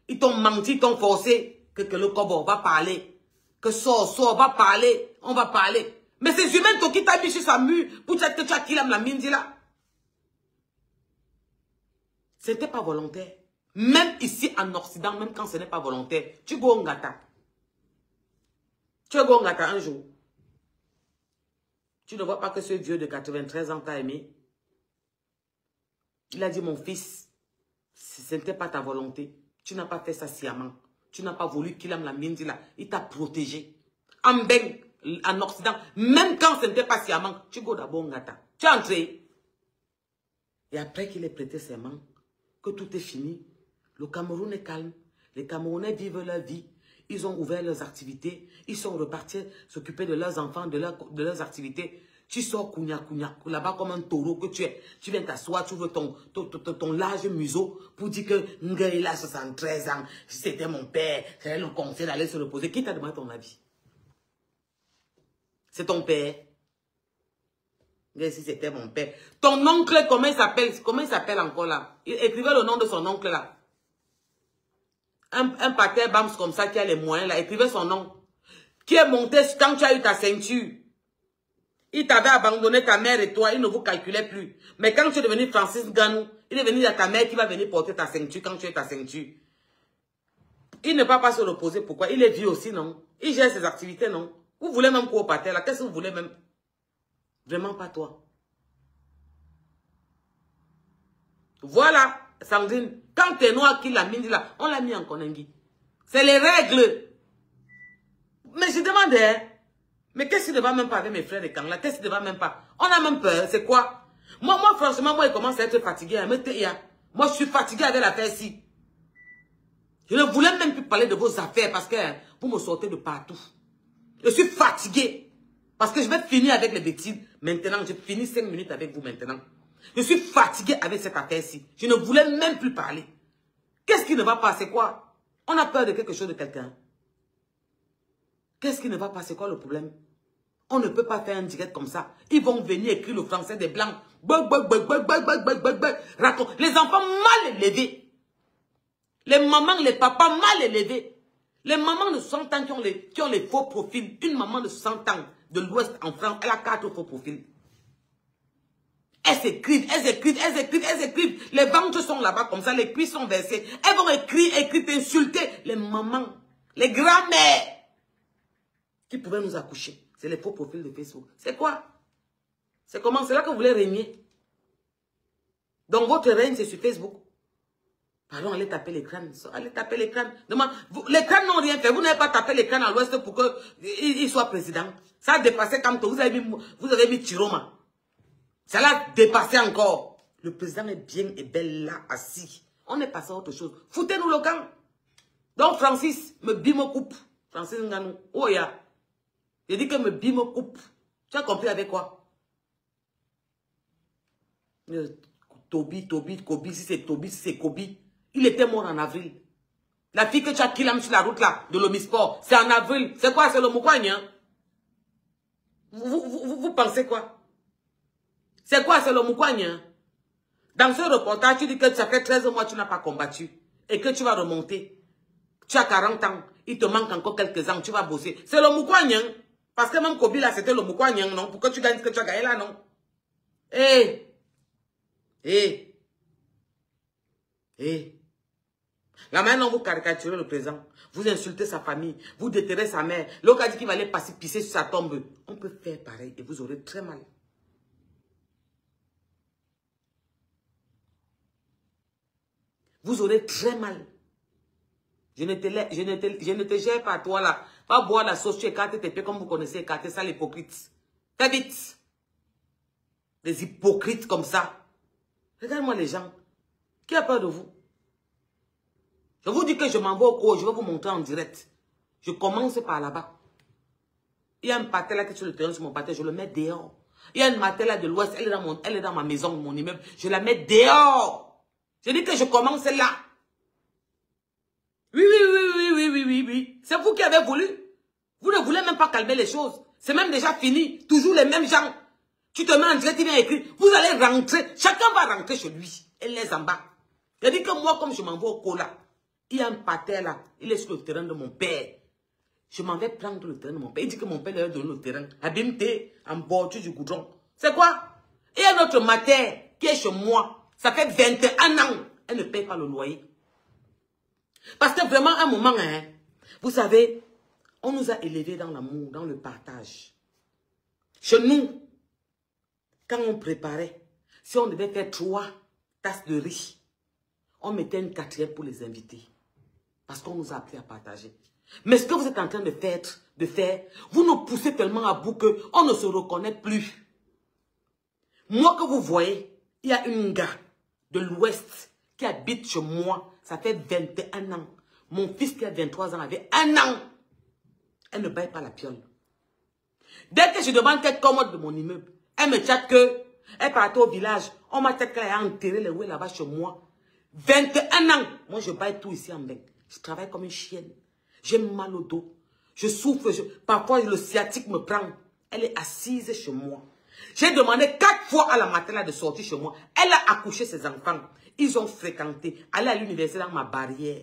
Ils t'ont menti, ils t'ont forcé que le cobo va parler. Que sort, va parler. On va parler. Mais c'est humain qui t'a mis sur sa mue pour dire que tu as killé la mine là. C'était pas volontaire. Même ici en Occident, même quand ce n'est pas volontaire, tu go ngata. Tu go ngata un jour. Tu ne vois pas que ce vieux de 93 ans t'a aimé. Il a dit, mon fils, ce n'était pas ta volonté. Tu n'as pas fait ça sciemment. Tu n'as pas voulu qu'il aime la mine là. Il t'a protégé. en Beng, en Occident, même quand ce n'était pas sciemment, tu go d'abord Ngata. Tu es entré. Et après qu'il ait prêté serment, que tout est fini, le Cameroun est calme. Les Camerounais vivent leur vie. Ils ont ouvert leurs activités. Ils sont repartis s'occuper de leurs enfants, de leurs activités. Tu sors Kounia là-bas comme un taureau que tu es. Tu viens t'asseoir, tu veux ton large museau pour dire que il a 73 ans. Si c'était mon père, j'allais le conseil d'aller se reposer. Qui t'a demandé ton avis? C'est ton père. Si c'était mon père. Ton oncle, comment il s'appelle? Comment il s'appelle encore là? Il écrivait le nom de son oncle là. Un pater Bams comme ça qui a les moyens là. Écrivait son nom. Qui est monté quand tu as eu ta ceinture. Il t'avait abandonné ta mère et toi. Il ne vous calculait plus. Mais quand tu es devenu Francis Ganou, il est venu à ta mère qui va venir porter ta ceinture quand tu as ta ceinture. Il ne va pas se reposer. Pourquoi? Il est vieux aussi, non? Il gère ses activités, non? Vous voulez même quoi au pater là? Qu'est-ce que vous voulez même? Vraiment pas toi. Voilà, Sandrine. Quand t'es noir qui l'a mis là, on l'a mis en Konengi. C'est les règles. Mais je demandais, mais qu'est-ce qui ne va même pas avec mes frères de Kangla? Qu'est-ce qui ne va même pas? On a même peur, c'est quoi? Moi, franchement, il commence à être fatigué. Moi, je suis fatigué avec l'affaire-ci. Je ne voulais même plus parler de vos affaires parce que vous me sortez de partout. Je suis fatigué. Parce que je vais finir avec les bêtises maintenant. Je finis 5 minutes avec vous maintenant. Je suis fatigué avec cette affaire-ci. Je ne voulais même plus parler. Qu'est-ce qui ne va pas? C'est quoi? On a peur de quelque chose de quelqu'un. Qu'est-ce qui ne va pas? C'est quoi le problème? On ne peut pas faire un direct comme ça. Ils vont venir écrire le français des blancs. Les enfants mal élevés. Les mamans, les papas mal élevés. Les mamans de 60 ans qui ont les faux profils. Une maman de 60 ans de l'Ouest en France, elle a 4 faux profils. Elles s'écrivent, elles écrivent, elles écrivent, elles écrivent. Les ventres sont là-bas comme ça, les cuisses sont versées. Elles vont écrire, insulter les mamans, les grands-mères qui pouvaient nous accoucher. C'est les faux profils de Facebook. C'est quoi? C'est comment? C'est là que vous voulez régner. Donc votre règne, c'est sur Facebook. Pardon, allez taper l'écran. Allez taper l'écran. Les crânes n'ont rien fait. Vous n'avez pas tapé l'écran à l'Ouest pour qu'il soit président. Ça a dépassé Kamto. Vous avez mis Chiroma. Ça l'a dépassé encore. Le président est bien et belle là, assis. On est passé à autre chose. Foutez-nous le camp. Donc Francis, me bime coupe. Francis Nganou. Oh ya. J'ai dit que me bime coupe. Tu as compris avec quoi? Toby, Kobi, si c'est Toby, si c'est Kobi. Il était mort en avril. La fille que tu as killé sur la route là, de l'Omisport, c'est en avril. C'est quoi? C'est le Moukouagne, hein? Vous pensez quoi? C'est quoi? C'est le Moukouagne, hein? Dans ce reportage, tu dis que ça fait 13 mois que tu n'as pas combattu. Et que tu vas remonter. Tu as 40 ans. Il te manque encore quelques ans. Tu vas bosser. C'est le Moukouagne, hein? Parce que même Kobi là, c'était le Moukouagne, hein, non? Pour que tu gagnes ce que tu as gagné là, non? Là maintenant, vous caricaturez le président. Vous insultez sa famille. Vous déterrez sa mère. L'autre a dit qu'il va aller passer pisser sur sa tombe. On peut faire pareil et vous aurez très mal. Vous aurez très mal. Je ne te gère pas toi là. Va boire la sauce, tu écartes tes pieds comme vous connaissez écarter ça l'hypocrite. Fais vite. Des hypocrites comme ça. Regarde-moi les gens. Qui a peur de vous? Je vous dis que je m'en vais au cours, je vais vous montrer en direct. Je commence par là-bas. Il y a un pâté là qui est sur le terrain, sur mon pâté, je le mets dehors. Il y a une maté là de l'Ouest, elle est dans ma maison, mon immeuble, je la mets dehors. Je dis que je commence là. Oui. C'est vous qui avez voulu. Vous ne voulez même pas calmer les choses. C'est même déjà fini. Toujours les mêmes gens. Tu te mets en direct, il vient écrire. Vous allez rentrer. Chacun va rentrer chez lui. Elle laisse en bas. Je dis que moi, comme je m'en vais au cola, il y a un pater là. Il est sur le terrain de mon père. Je m'en vais prendre le terrain de mon père. Il dit que mon père lui a donné le terrain. Abimté, en bordure du goudron. C'est quoi? Il y a notre mater qui est chez moi. Ça fait 21 ans. Elle ne paye pas le loyer. Parce que vraiment, à un moment, hein, vous savez, on nous a élevés dans l'amour, dans le partage. Chez nous, quand on préparait, si on devait faire 3 tasses de riz, on mettait une 4e pour les invités. Parce qu'on nous a appris à partager. Mais ce que vous êtes en train de faire, vous nous poussez tellement à bout qu'on ne se reconnaît plus. Moi que vous voyez, il y a une gars de l'Ouest qui habite chez moi. Ça fait 21 ans. Mon fils qui a 23 ans avait 1 an. Elle ne baille pas la piole. Dès que je demande quelle commode de mon immeuble, elle me chatte que elle partait au village. On m'a dit qu'elle a enterré les ouées là-bas chez moi. 21 ans. Moi, je baille tout ici en bain. Je travaille comme une chienne. J'ai mal au dos. Je souffre. Parfois, le sciatique me prend. Elle est assise chez moi. J'ai demandé 4 fois à la maternelle de sortir chez moi. Elle a accouché ses enfants. Ils ont fréquenté. Elle est à l'université dans ma barrière.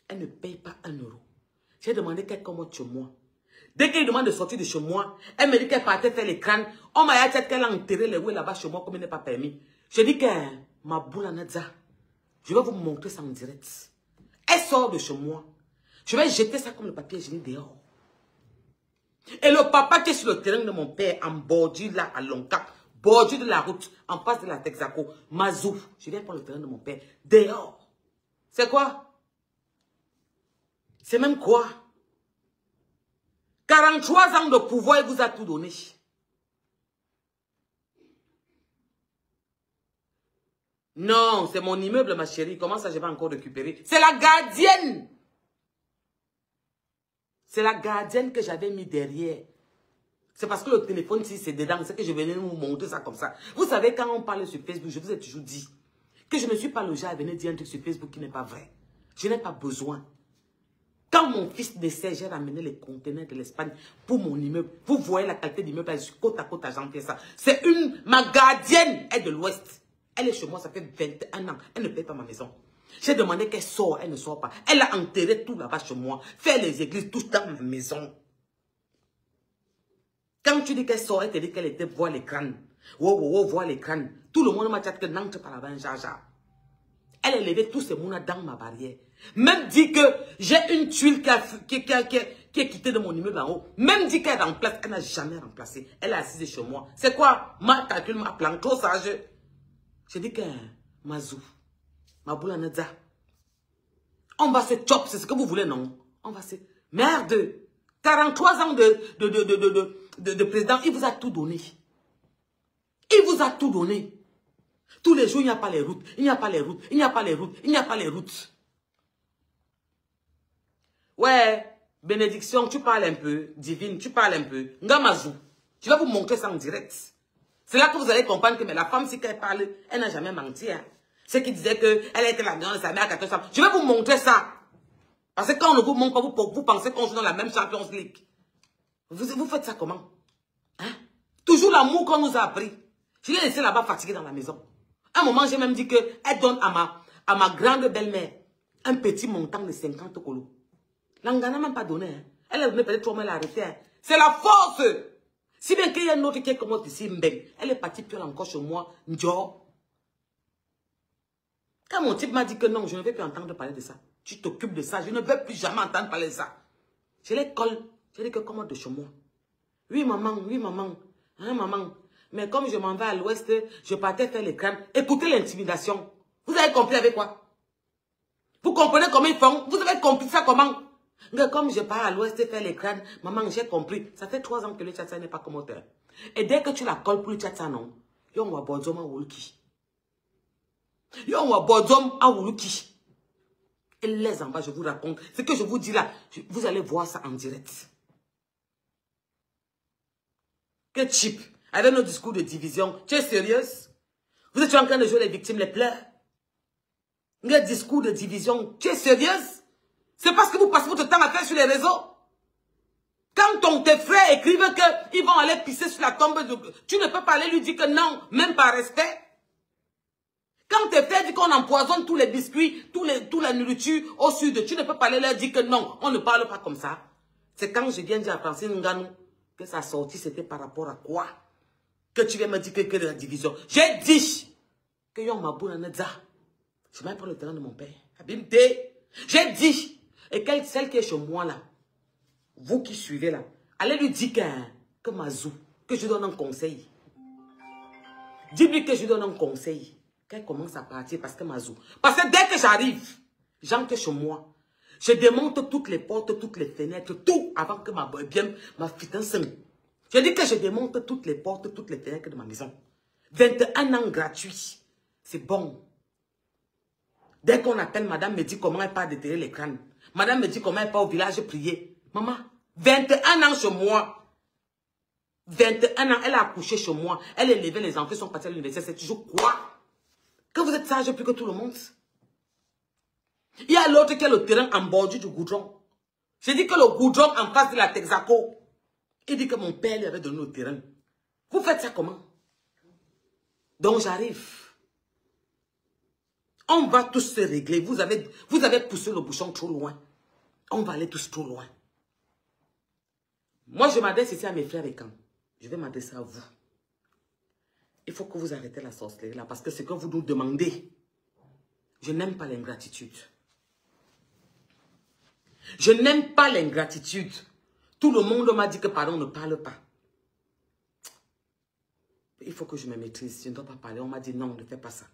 Elle ne paye pas 1 euro. J'ai demandé qu'elle commode chez moi. Dès qu'elle demande de sortir de chez moi, elle me dit qu'elle partait faire les crânes. On m'a dit qu'elle a enterré les ouées là-bas chez moi comme il n'est pas permis. Je dis que ma boule en Nadza, je vais vous montrer ça en direct. Elle sort de chez moi. Je vais jeter ça comme le papier hygiénique dehors. Et le papa qui est sur le terrain de mon père, en bordure là, à Lonka, bordure de la route, en face de la Texaco, Mazou, je viens prendre le terrain de mon père, dehors. C'est quoi? C'est même quoi? 43 ans de pouvoir, il vous a tout donné. Non, c'est mon immeuble, ma chérie. Comment ça, je vais encore récupérer? C'est la gardienne. C'est la gardienne que j'avais mis derrière. C'est parce que le téléphone, si c'est dedans, c'est que je venais vous montrer ça comme ça. Vous savez, quand on parle sur Facebook, je vous ai toujours dit que je ne suis pas logé à venir dire un truc sur Facebook qui n'est pas vrai. Je n'ai pas besoin. Quand mon fils décède, j'ai ramené les conteneurs de l'Espagne pour mon immeuble. Vous voyez la qualité d'immeuble, elle est côte à côte à Jean-Pierre ça. C'est ma gardienne est de l'Ouest. Elle est chez moi, ça fait 21 ans. Elle ne paye pas ma maison. J'ai demandé qu'elle sorte, elle ne sort pas. Elle a enterré tout là-bas chez moi. Fait les églises, tout dans ma maison. Quand tu dis qu'elle sort, elle te dit qu'elle était voir les crânes. Oh, voir les crânes. Tout le monde m'a dit que n'entre pas là-bas, Jaja. Elle a levé tous ces mounas dans ma barrière. Même dit que j'ai une tuile qui est quittée de mon immeuble en haut. Même dit qu'elle remplace, elle n'a jamais remplacé. Elle est assise chez moi. C'est quoi? Ma calcul, ma plan, trop sage. J'ai dit que Mazou, ma boule en Edza. On va se chop, c'est ce que vous voulez, non? On va se... Merde! 43 ans de président, il vous a tout donné. Il vous a tout donné. Tous les jours, il n'y a pas les routes, il n'y a pas les routes, il n'y a pas les routes, il n'y a pas les routes. Ouais, bénédiction, tu parles un peu. Divine, tu parles un peu. Ngamazou, je vais vous montrer ça en direct. C'est là que vous allez comprendre que mais la femme, si elle parle, elle n'a jamais menti. Hein. Ceux qui disaient qu'elle était la maison de sa mère à 14 ans. Je vais vous montrer ça. Parce que quand on ne vous montre pas, vous pensez qu'on joue dans la même Champions League. Vous faites ça comment? Hein? Toujours l'amour qu'on nous a appris. Je l'ai laissé là-bas fatigué dans la maison. À un moment, j'ai même dit qu'elle donne à ma grande belle-mère un petit montant de 50 colos. L'Angana n'a même pas donné. Hein. Elle a donné peut-être 3 mois, elle a arrêté. Hein. C'est la force. Si bien qu'il y a une autre qui est comme moi ici, Mbeng, elle est partie piole encore chez moi, Ndjo. Quand mon type m'a dit que non, je ne vais plus entendre parler de ça. Tu t'occupes de ça, je ne veux plus jamais entendre parler de ça. Je les colle. Je dis que commande de chez moi. Oui, maman, oui, maman. Hein, maman. Mais comme je m'en vais à l'ouest, je partais faire les crèmes. Écoutez l'intimidation. Vous avez compris avec quoi? Vous comprenez comment ils font? Vous avez compris ça comment? Mais comme je pars à l'ouest faire les crânes, maman, j'ai compris. Ça fait 3 ans que le tchatsa n'est pas commodaire. Et dès que tu la colles pour le tchatsa, non, yon wa bodzom a wuluki. Yon wa bodzom a wuluki. Et les en bas, je vous raconte. Ce que je vous dis là, vous allez voir ça en direct. Que cheap. Avec nos discours de division. Tu es sérieuse? Vous êtes en train de jouer les victimes, les pleurs? Le discours de division. Tu es sérieuse? C'est parce que vous passez votre temps à faire sur les réseaux. Quand tes frères écrivent qu'ils vont aller pisser sur la tombe, tu ne peux pas aller lui dire que non, même par respect. Quand tes frères disent qu'on empoisonne tous les biscuits, toute la nourriture au sud, tu ne peux pas aller leur dire que non, on ne parle pas comme ça. C'est quand je viens dire à Francine Nganou que sa sortie c'était par rapport à quoi? Que tu viens me dire que de la division. J'ai dit que yon ma boule en Edza. Je vais prendre le terrain de mon père. J'ai dit. Et celle qui est chez moi là, vous qui suivez là, allez lui dire que Mazou, que je donne un conseil. Dis-lui que je donne un conseil. Qu'elle commence à partir parce que Mazou. Parce que dès que j'arrive, j'entre chez moi. Je démonte toutes les portes, toutes les fenêtres, tout avant que ma putain sonne. Je dis que je démonte toutes les portes, toutes les fenêtres de ma maison. 21 ans gratuit. C'est bon. Dès qu'on appelle, madame me dit comment elle part déterrer les crânes. Madame me dit comment elle part au village prier. Maman, 21 ans chez moi. 21 ans, elle a accouché chez moi. Elle a élevé les enfants, sont partis à l'université. C'est toujours quoi? Que vous êtes sage plus que tout le monde. Il y a l'autre qui a le terrain en bordure du goudron. J'ai dit que le goudron en face de la Texaco. Il dit que mon père lui avait donné le terrain. Vous faites ça comment? Donc j'arrive. On va tous se régler. Vous avez poussé le bouchon trop loin. On va aller tous trop loin. Moi, je m'adresse ici à mes frères et camps. Je vais m'adresser à vous. Il faut que vous arrêtez la sorcellerie là. Parce que ce que vous nous demandez, je n'aime pas l'ingratitude. Je n'aime pas l'ingratitude. Tout le monde m'a dit que pardon ne parle pas. Il faut que je me maîtrise. Je ne dois pas parler. On m'a dit non, ne fais pas ça.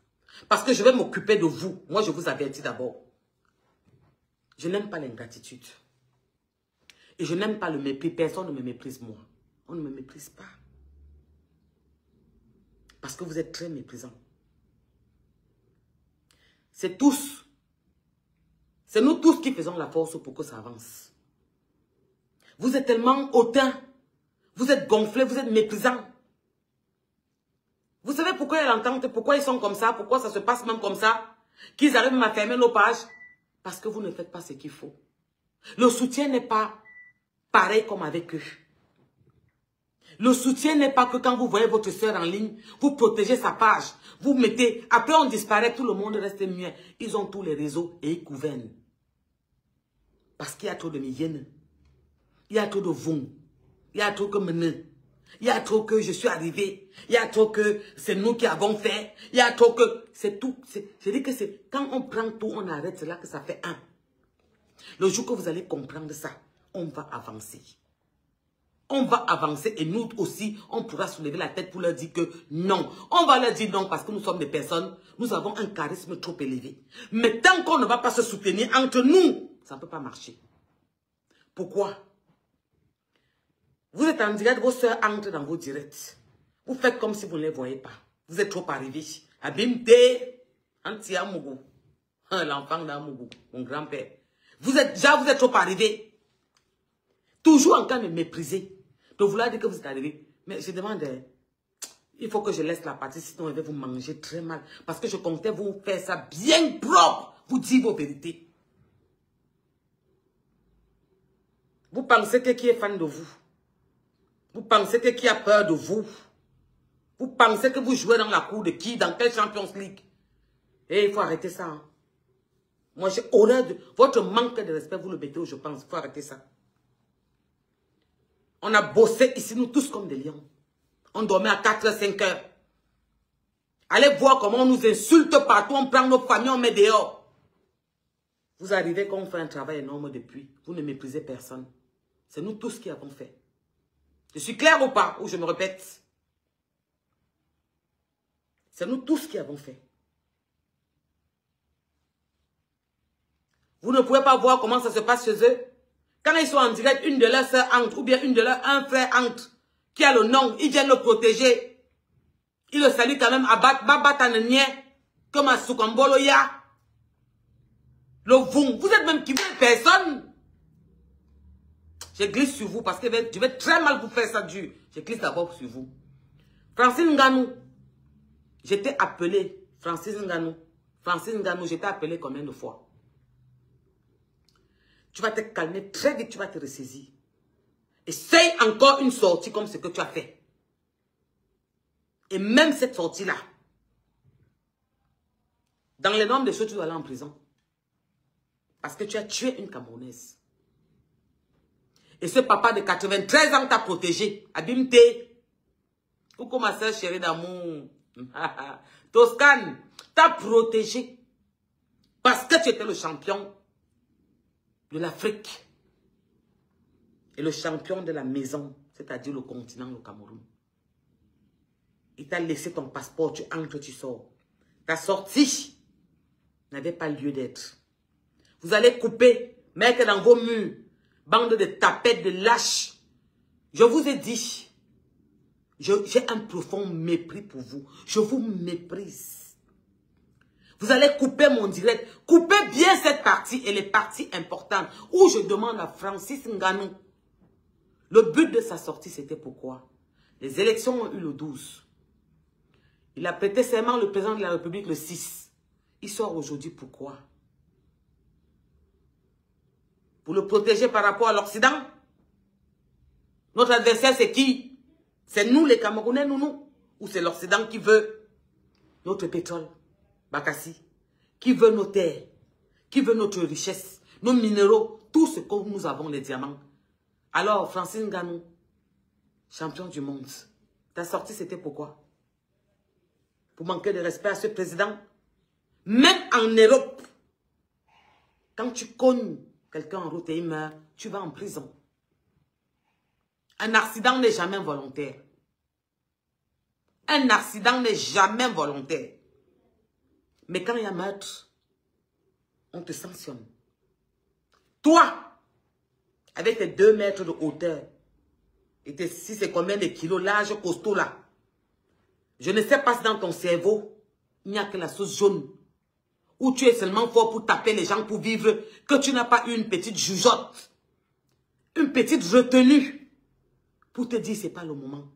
Parce que je vais m'occuper de vous. Moi, je vous avertis d'abord. Je n'aime pas l'ingratitude. Et je n'aime pas le mépris. Personne ne me méprise, moi. On ne me méprise pas. Parce que vous êtes très méprisants. C'est tous. C'est nous tous qui faisons la force pour que ça avance. Vous êtes tellement hautains. Vous êtes gonflés, vous êtes méprisants. Vous savez pourquoi ils entendent, pourquoi ils sont comme ça, pourquoi ça se passe même comme ça, qu'ils arrivent même à fermer nos pages? Parce que vous ne faites pas ce qu'il faut. Le soutien n'est pas pareil comme avec eux. Le soutien n'est pas que quand vous voyez votre soeur en ligne, vous protégez sa page, vous mettez, après on disparaît, tout le monde reste muet. Ils ont tous les réseaux et ils gouvernent. Parce qu'il y a trop de miennes. Il y a trop de vont. Il y a trop que meneux. Il y a trop que je suis arrivé. Il y a trop que c'est nous qui avons fait. Il y a trop que c'est tout. Je dis que c'est quand on prend tout, on arrête, c'est là que ça fait un. Le jour que vous allez comprendre ça, on va avancer. On va avancer et nous aussi, on pourra soulever la tête pour leur dire que non. On va leur dire non parce que nous sommes des personnes, nous avons un charisme trop élevé. Mais tant qu'on ne va pas se soutenir entre nous, ça ne peut pas marcher. Pourquoi? Vous êtes en direct, vos soeurs entrent dans vos directs. Vous faites comme si vous ne les voyez pas. Vous êtes trop arrivés. Abimte, Antia Mougou. L'enfant d'Amougou, mon grand-père. Vous êtes trop arrivés. Toujours en train de mépriser. De vouloir dire que vous êtes arrivés. Mais je demande, il faut que je laisse la partie, sinon je vais vous manger très mal. Parce que je comptais vous faire ça bien propre. Vous dire vos vérités. Vous pensez que qui est fan de vous? Vous pensez que qui a peur de vous? Vous pensez que vous jouez dans la cour de qui? Dans quelle Champions League? Et il faut arrêter ça. Hein. Moi, j'ai horreur de... Votre manque de respect, vous le mettez où je pense. Il faut arrêter ça. On a bossé ici, nous tous comme des lions. On dormait à 4h, 5h. Allez voir comment on nous insulte partout. On prend nos familles, on met dehors. Vous arrivez quand on fait un travail énorme depuis. Vous ne méprisez personne. C'est nous tous qui avons fait. Je suis claire ou pas? Ou je me répète? C'est nous tous qui avons fait. Vous ne pouvez pas voir comment ça se passe chez eux. Quand ils sont en direct, une de leurs soeurs entre, ou bien une de leurs un frère entre, qui a le nom, ils viennent le protéger. Ils le saluent quand même à Babatanenien, comme à Soukamboloya. Le vous êtes même qui veut personne. Je glisse sur vous parce que je vais très mal vous faire ça dur. Je glisse d'abord sur vous. Francine Nganou, j'étais appelée. Francine Nganou, j'étais appelée combien de fois? Tu vas te calmer très vite, tu vas te ressaisir. Essaye encore une sortie comme ce que tu as fait. Et même cette sortie-là, dans les normes des choses, tu dois aller en prison. Parce que tu as tué une Camerounaise. Et ce papa de 93 ans t'a protégé. Abimte. Coucou ma soeur chérie d'amour. Toscane, t'a protégé. Parce que tu étais le champion de l'Afrique. Et le champion de la maison, c'est-à-dire le continent, le Cameroun. Il t'a laissé ton passeport, tu entres, tu sors. Ta sortie n'avait pas lieu d'être. Vous allez couper Mettez dans vos murs. Bande de tapettes, de lâches. Je vous ai dit, j'ai un profond mépris pour vous. Je vous méprise. Vous allez couper mon direct. Coupez bien cette partie et les parties importantes où je demande à Francis Ngannou. Le but de sa sortie, c'était pourquoi? Les élections ont eu le 12. Il a prêté serment le président de la République le 6. Il sort aujourd'hui pourquoi? Pour le protéger par rapport à l'Occident. Notre adversaire, c'est qui? C'est nous les Camerounais, nous. Ou c'est l'Occident qui veut notre pétrole, Bakassi, qui veut nos terres, qui veut notre richesse, nos minéraux, tout ce que nous avons, les diamants. Alors, Francis Ngannou, champion du monde, ta sortie, c'était pourquoi? Pour manquer de respect à ce président? Même en Europe, quand tu cognes quelqu'un en route et il meurt, tu vas en prison. Un accident n'est jamais volontaire. Un accident n'est jamais volontaire. Mais quand il y a meurtre, on te sanctionne. Toi, avec tes 2 mètres de hauteur, et si c'est combien de kilos, l'âge costaud là, je ne sais pas si dans ton cerveau, il n'y a que la sauce jaune, où tu es seulement fort pour taper les gens pour vivre, que tu n'as pas eu une petite jugeote, une petite retenue, pour te dire c'est pas le moment.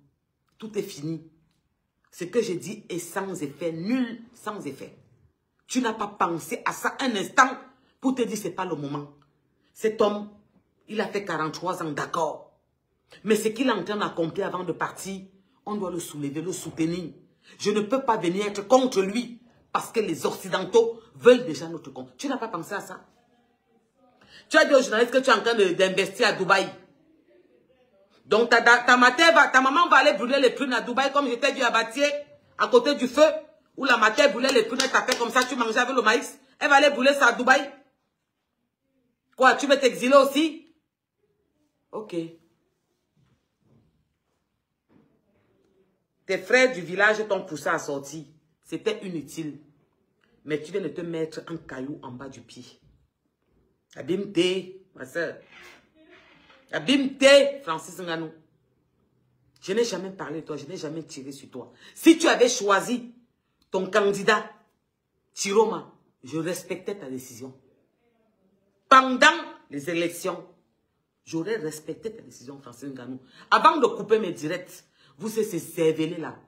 Tout est fini. Ce que je dis est sans effet, nul sans effet. Tu n'as pas pensé à ça un instant pour te dire c'est pas le moment. Cet homme, il a fait 43 ans, d'accord. Mais ce qu'il est en train d'accomplir avant de partir, on doit le soulever, le soutenir. Je ne peux pas venir être contre lui parce que les Occidentaux veulent déjà notre compte. Tu n'as pas pensé à ça? Tu as dit aux journalistes que tu es en train d'investir à Dubaï. Donc ta maman va aller brûler les prunes à Dubaï comme je t'ai dit à Batié, à côté du feu, où la matin brûlait les prunes, elle tapait comme ça, tu mangeais avec le maïs. Elle va aller brûler ça à Dubaï. Quoi, tu veux t'exiler aussi? Ok. Tes frères du village t'ont poussé à sortir. C'était inutile. Mais tu viens de te mettre un caillou en bas du pied. Abimte, ma soeur. Abimte, Francis Ngannou. Je n'ai jamais parlé de toi, je n'ai jamais tiré sur toi. Si tu avais choisi ton candidat, Chiroma, je respectais ta décision. Pendant les élections, j'aurais respecté ta décision, Francis Ngannou. Avant de couper mes directs, vous, c'est ces cervelés-là.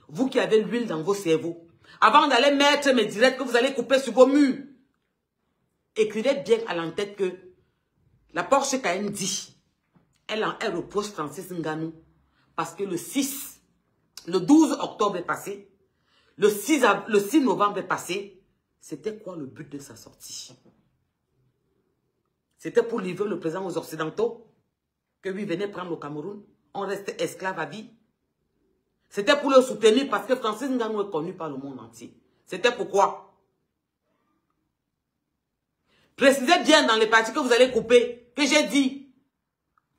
Vous qui avez l'huile dans vos cerveaux. Avant d'aller mettre mes directs que vous allez couper sur vos murs, écrivez bien à l'entête que la Porsche Cayenne dit, elle reproche Francis Ngannou parce que le 12 octobre est passé, le 6 novembre est passé, c'était quoi le but de sa sortie? C'était pour livrer le président aux Occidentaux, que lui venait prendre le Cameroun, on restait esclave à vie. C'était pour le soutenir parce que Francis Ngannou est connu par le monde entier. C'était pourquoi? Précisez bien dans les parties que vous allez couper, que j'ai dit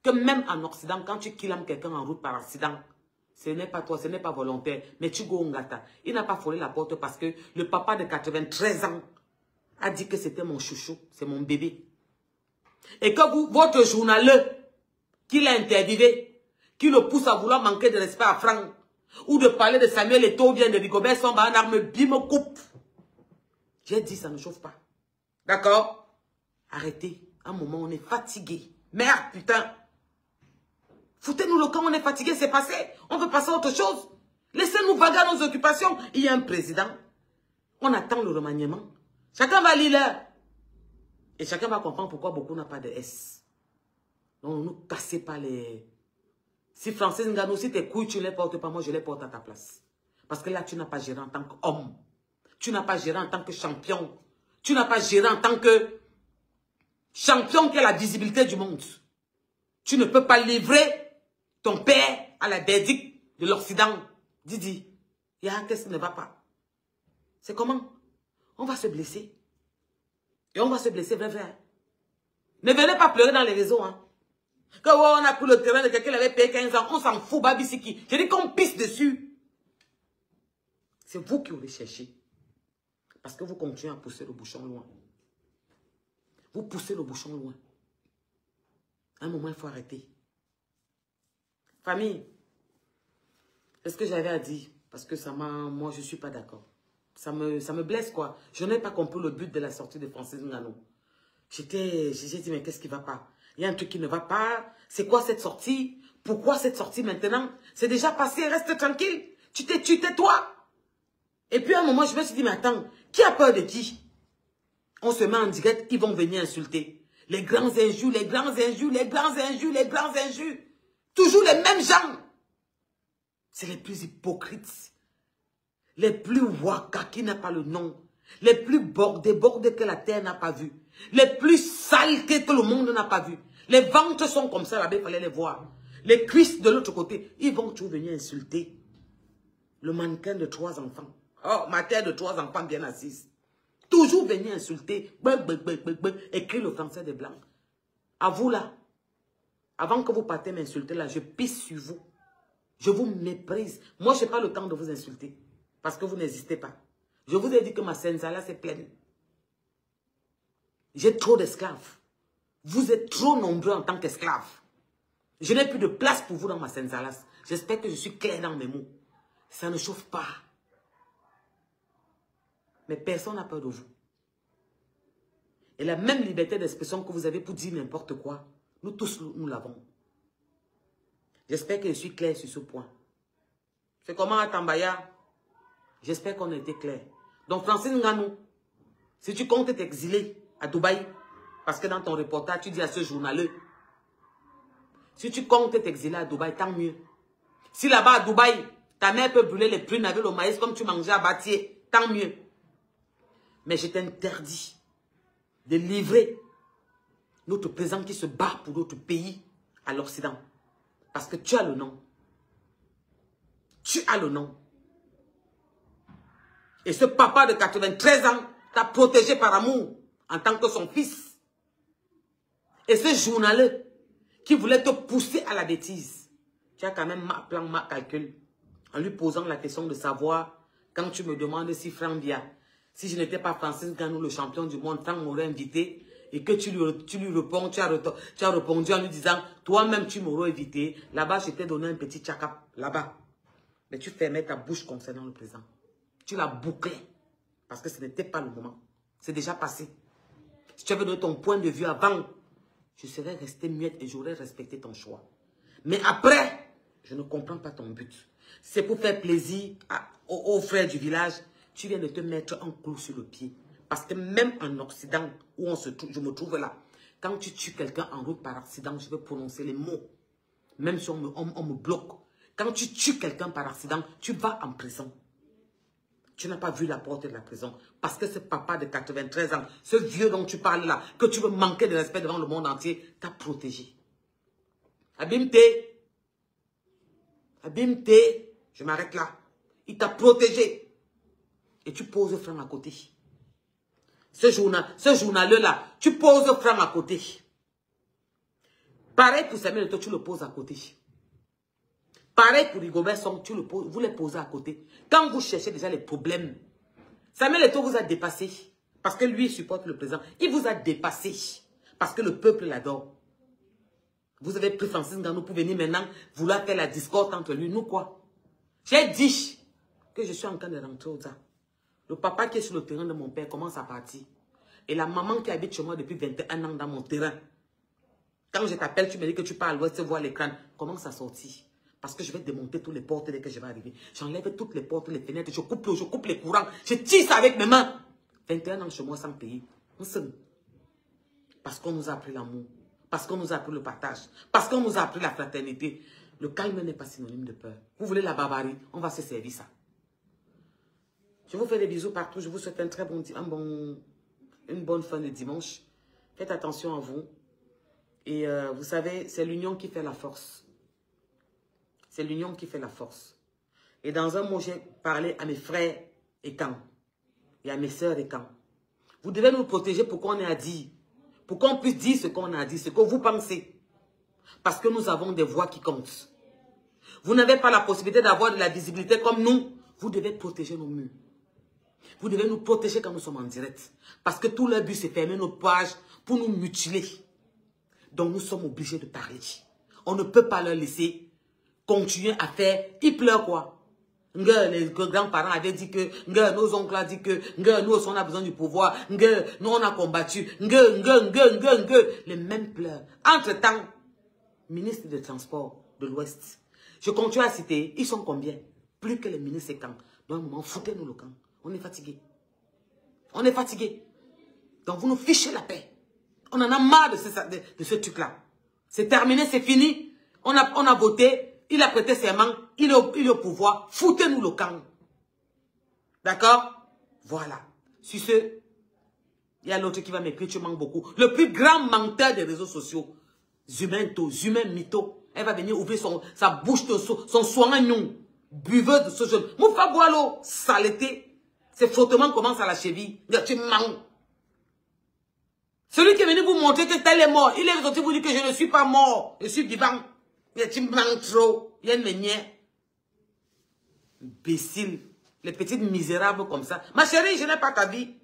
que même en Occident, quand tu killes quelqu'un en route par accident, ce n'est pas toi, ce n'est pas volontaire, mais tu go ngata. Il n'a pas frôlé la porte parce que le papa de 93 ans a dit que c'était mon chouchou, c'est mon bébé. Et que vous, votre journaleux, qui l'a interviewé, qui le pousse à vouloir manquer de respect à Franck, ou de parler de Samuel Eto'o, bien de Rigobert Samba, en arme, bim, coupe. J'ai dit, ça ne chauffe pas. D'accord? Arrêtez. À un moment, on est fatigué. Merde, putain. Foutez-nous le camp, on est fatigué, c'est passé. On veut passer à autre chose. Laissez-nous vaguer à nos occupations. Il y a un président. On attend le remaniement. Chacun va lire l'heure. Et chacun va comprendre pourquoi beaucoup n'ont pas de S. Donc, ne nous cassez pas les... Si Francis Ngannou, si tes couilles, tu ne les portes pas, moi, je les porte à ta place. Parce que là, tu n'as pas géré en tant qu'homme. Tu n'as pas géré en tant que champion. Tu n'as pas géré en tant que champion qui a la visibilité du monde. Tu ne peux pas livrer ton père à la verdict de l'Occident. Didi, qu'est-ce qui ne va pas? C'est comment? On va se blesser. Et on va se blesser, vrai. Ne venez pas pleurer dans les réseaux, hein. Que on a pris le terrain de quelqu'un qui avait payé 15 ans, on s'en fout, Babisiki. Je dis qu'on pisse dessus. C'est vous qui aurez cherché. Parce que vous continuez à pousser le bouchon loin. Vous poussez le bouchon loin. À un moment, il faut arrêter. Famille, c'est ce que j'avais à dire. Parce que ça m'a... Moi, je ne suis pas d'accord. Ça me blesse, quoi. Je n'ai pas compris le but de la sortie de Francis Ngannou. J'ai dit, mais qu'est-ce qui ne va pas? Il y a un truc qui ne va pas. C'est quoi cette sortie? Pourquoi cette sortie maintenant? C'est déjà passé, reste tranquille. Tu tais-toi. Et puis à un moment, je me suis dit, mais attends, qui a peur de qui? On se met en direct, ils vont venir insulter. Les grands injures, les grands injures, les grands injures, les grands injures. Toujours les mêmes gens. C'est les plus hypocrites. Les plus waka qui n'a pas le nom. Les plus débordés que la terre n'a pas vu. Les plus sales que le monde n'a pas vu. Les ventres sont comme ça, là-bas, il fallait les voir. Les cuisses de l'autre côté, ils vont toujours venir insulter le mannequin de 3 enfants. Oh, ma terre de 3 enfants bien assise. Toujours venir insulter, écrit le français des Blancs. À vous là, avant que vous partez m'insulter là, je pisse sur vous. Je vous méprise. Moi, je n'ai pas le temps de vous insulter. Parce que vous n'existez pas. Je vous ai dit que ma senzala c'est pleine. J'ai trop d'esclaves. Vous êtes trop nombreux en tant qu'esclaves. Je n'ai plus de place pour vous dans ma senzalas. J'espère que je suis clair dans mes mots. Ça ne chauffe pas. Mais personne n'a peur de vous. Et la même liberté d'expression que vous avez pour dire n'importe quoi, nous tous, nous l'avons. J'espère que je suis clair sur ce point. C'est comment à Tambaya? J'espère qu'on a été clair. Donc, Francis Ngannou, si tu comptes t'exiler à Dubaï, parce que dans ton reportage, tu dis à ce journaleux, si tu comptes t'exiler à Dubaï, tant mieux. Si là-bas à Dubaï, ta mère peut brûler les prunes avec le maïs comme tu mangeais à Batier, tant mieux. Mais je t'interdis de livrer notre président qui se bat pour notre pays à l'Occident. Parce que tu as le nom. Tu as le nom. Et ce papa de 93 ans t'a protégé par amour en tant que son fils. Et ce journaleux qui voulait te pousser à la bêtise, tu as quand même ma calcul en lui posant la question de savoir, quand tu me demandes si Franck Bia, si je n'étais pas Francis Ngannou, le champion du monde, Franck m'aurait invité et que tu lui réponds, tu as répondu en lui disant, toi-même tu m'aurais invité, là-bas je t'ai donné un petit tchakap, là-bas. Mais tu fermais ta bouche concernant le président. Tu l'as bouclé. Parce que ce n'était pas le moment. C'est déjà passé. Si tu avais donné ton point de vue avant, je serais resté muette et j'aurais respecté ton choix. Mais après, je ne comprends pas ton but. C'est pour faire plaisir aux frères du village. Tu viens de te mettre un clou sur le pied. Parce que même en Occident, où je me trouve là, quand tu tues quelqu'un en route par accident, je vais prononcer les mots. Même si on me bloque. Quand tu tues quelqu'un par accident, tu vas en prison. Tu n'as pas vu la porte de la prison. Parce que ce papa de 93 ans, ce vieux dont tu parles là, que tu veux manquer de respect devant le monde entier, t'a protégé. Abimte. Abimte. Je m'arrête là. Il t'a protégé. Et tu poses Franck à côté. Ce journaleux là, tu poses Franck à côté. Pareil pour Samuel Eto'o, tu le poses à côté. Pareil pour Rigobert Song, vous les posez à côté. Quand vous cherchez déjà les problèmes, Samuel Eto'o vous a dépassé. Parce que lui, il supporte le président. Il vous a dépassé. Parce que le peuple l'adore. Vous avez pris Francis Ngannou pour venir maintenant vouloir faire la discorde entre lui. Nous quoi? J'ai dit que je suis en train de rentrer au ZA. Le papa qui est sur le terrain de mon père commence à partir. Et la maman qui habite chez moi depuis 21 ans dans mon terrain. Quand je t'appelle, tu me dis que tu pars à l'ouest, voir l'écran. Commence à sortir. Parce que je vais démonter toutes les portes dès que je vais arriver. J'enlève toutes les portes, les fenêtres, je coupe les courants. Je tire ça avec mes mains. 21 ans chez moi sans payer. Parce qu'on nous a appris l'amour. Parce qu'on nous a appris le partage. Parce qu'on nous a appris la fraternité. Le calme n'est pas synonyme de peur. Vous voulez la barbarie, on va se servir ça. Je vous fais des bisous partout. Je vous souhaite une bonne fin de dimanche. Faites attention à vous. Et vous savez, c'est l'union qui fait la force. C'est l'union qui fait la force. Et dans un mot, j'ai parlé à mes frères et camps. Et à mes sœurs et camps. Vous devez nous protéger pour qu'on ait à dire. Pour qu'on puisse dire ce qu'on a dit, ce que vous pensez. Parce que nous avons des voix qui comptent. Vous n'avez pas la possibilité d'avoir de la visibilité comme nous. Vous devez protéger nos murs. Vous devez nous protéger quand nous sommes en direct. Parce que tout leur but, c'est fermer nos pages pour nous mutiler. Donc nous sommes obligés de parler. On ne peut pas leur laisser continuer à faire. Ils pleurent quoi? Les grands-parents avaient dit que, nos oncles ont dit que, nous aussi on a besoin du pouvoir, nous on a combattu, les mêmes pleurs. Entre-temps, ministre des Transports de l'Ouest, je continue à citer, ils sont combien? Plus que les ministres camps. Donc, à un moment, foutez-nous le camp. On est fatigué. On est fatigué. Donc, vous nous fichez la paix. On en a marre de ce truc-là. C'est terminé, c'est fini. On a voté. Il a prêté serment, il est au pouvoir, foutez-nous le camp. D'accord? Voilà. Sur ce, il y a l'autre qui va m'écrire, tu manques beaucoup. Le plus grand menteur des réseaux sociaux, humain mytho, elle va venir ouvrir sa bouche, son soignon, buveur de ce jeune. Moufa Boalo, saleté, ses frottements commencent à la cheville. Tu manques. Celui qui est venu vous montrer que tel est mort, il est sorti vous dire que je ne suis pas mort, je suis vivant. Tu manques trop. Il y a une manière. Imbécile. Les petites misérables comme ça. Ma chérie, je n'ai pas ta vie.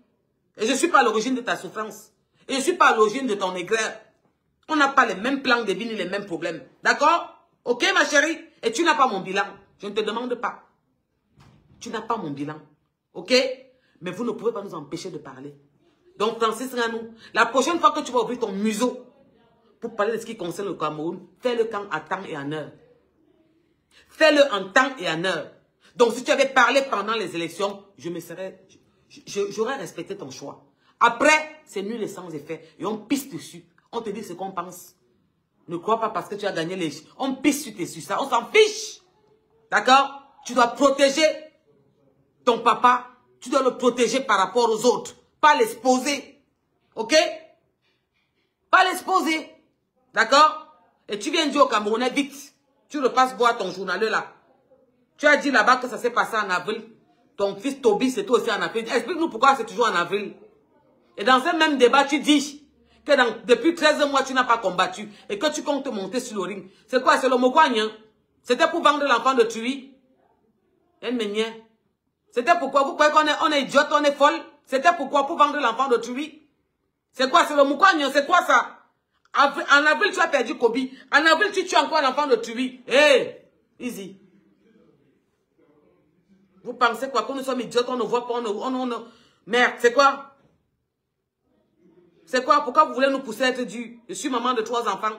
Et je ne suis pas à l'origine de ta souffrance. Et je ne suis pas à l'origine de ton aigreur. On n'a pas les mêmes plans de vie ni les mêmes problèmes. D'accord? Ok, ma chérie? Et tu n'as pas mon bilan. Je ne te demande pas. Tu n'as pas mon bilan. Ok? Mais vous ne pouvez pas nous empêcher de parler. Donc, Francis Ranou, la prochaine fois que tu vas ouvrir ton museau, pour parler de ce qui concerne le Cameroun, fais-le en temps et en heure. Fais-le en temps et en heure. Donc, si tu avais parlé pendant les élections, j'aurais respecté ton choix. Après, c'est nul et sans effet. Et on pisse dessus. On te dit ce qu'on pense. Ne crois pas parce que tu as gagné les... On pisse sur ça. On s'en fiche. D'accord? Tu dois protéger ton papa. Tu dois le protéger par rapport aux autres. Pas l'exposer. Ok? Pas l'exposer. D'accord? Et tu viens dire au Camerounais, vite, tu repasses boire ton journaleux là. Tu as dit là-bas que ça s'est passé en avril. Ton fils Toby, c'est toi aussi en avril. Explique-nous pourquoi c'est toujours en avril. Et dans ce même débat, tu dis que depuis 13 mois, tu n'as pas combattu et que tu comptes monter sur le ring. C'est quoi? C'est le Mokwagnan. C'était pour vendre l'enfant de Tui. C'était pourquoi? Vous croyez qu'on est idiote, on est folle? C'était pourquoi? Pour vendre l'enfant de Tui. C'est quoi? C'est le Mokwagnan. C'est quoi ça? En avril, tu as perdu Kobe. En avril, tu tues encore l'enfant de Tui. Hey, easy. Vous pensez quoi? Que nous sommes idiots, on ne voit pas, Merde, c'est quoi? C'est quoi? Pourquoi vous voulez nous pousser à être durs? Je suis maman de 3 enfants.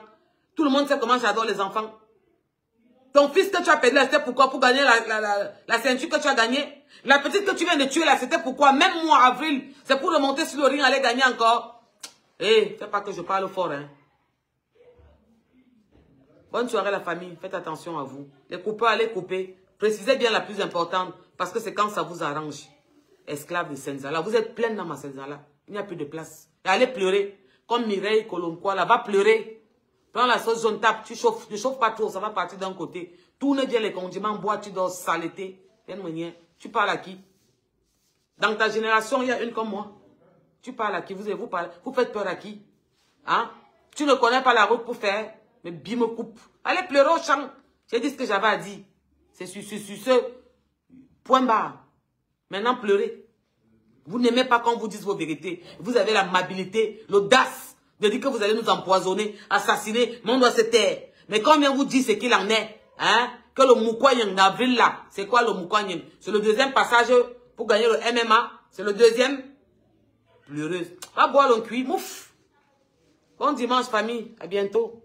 Tout le monde sait comment j'adore les enfants. Ton fils que tu as perdu, c'était pourquoi? Pour gagner la ceinture que tu as gagnée. La petite que tu viens de tuer là, c'était pourquoi? Même moi, avril, c'est pour le monter sur le ring, aller gagner encore. Hey, c'est pas que je parle fort, hein. Bonne soirée la famille, faites attention à vous. Les coupeurs, allez couper. Précisez bien la plus importante, parce que c'est quand ça vous arrange. Esclave de Senzala. Vous êtes pleine dans ma Senzala. Il n'y a plus de place. Et allez pleurer. Comme Mireille Colombois, là, va pleurer. Prends la sauce jaune, tape, tu chauffes. Ne chauffe pas trop, ça va partir d'un côté. Tourne bien les condiments, bois, tu dors saleté. Tu parles à qui? Dans ta génération, il y a une comme moi. Tu parles à qui? Vous faites peur à qui? Hein? Tu ne connais pas la route pour faire. Mais bim me coupe. Allez pleurer au champ. J'ai dit ce que j'avais à dire. C'est sur ce point barre. Maintenant, pleurez. Vous n'aimez pas quand on vous dise vos vérités. Vous avez l'amabilité, l'audace de dire que vous allez nous empoisonner, assassiner, mais on doit se taire. Mais quand on vient vous dire ce qu'il en est, hein, que le Moukouagnan d'avril là, c'est quoi le Moukouagnan? C'est le deuxième passage pour gagner le MMA. C'est le deuxième. Pleureuse. Va boire le cuit, mouf. Bon dimanche famille, à bientôt.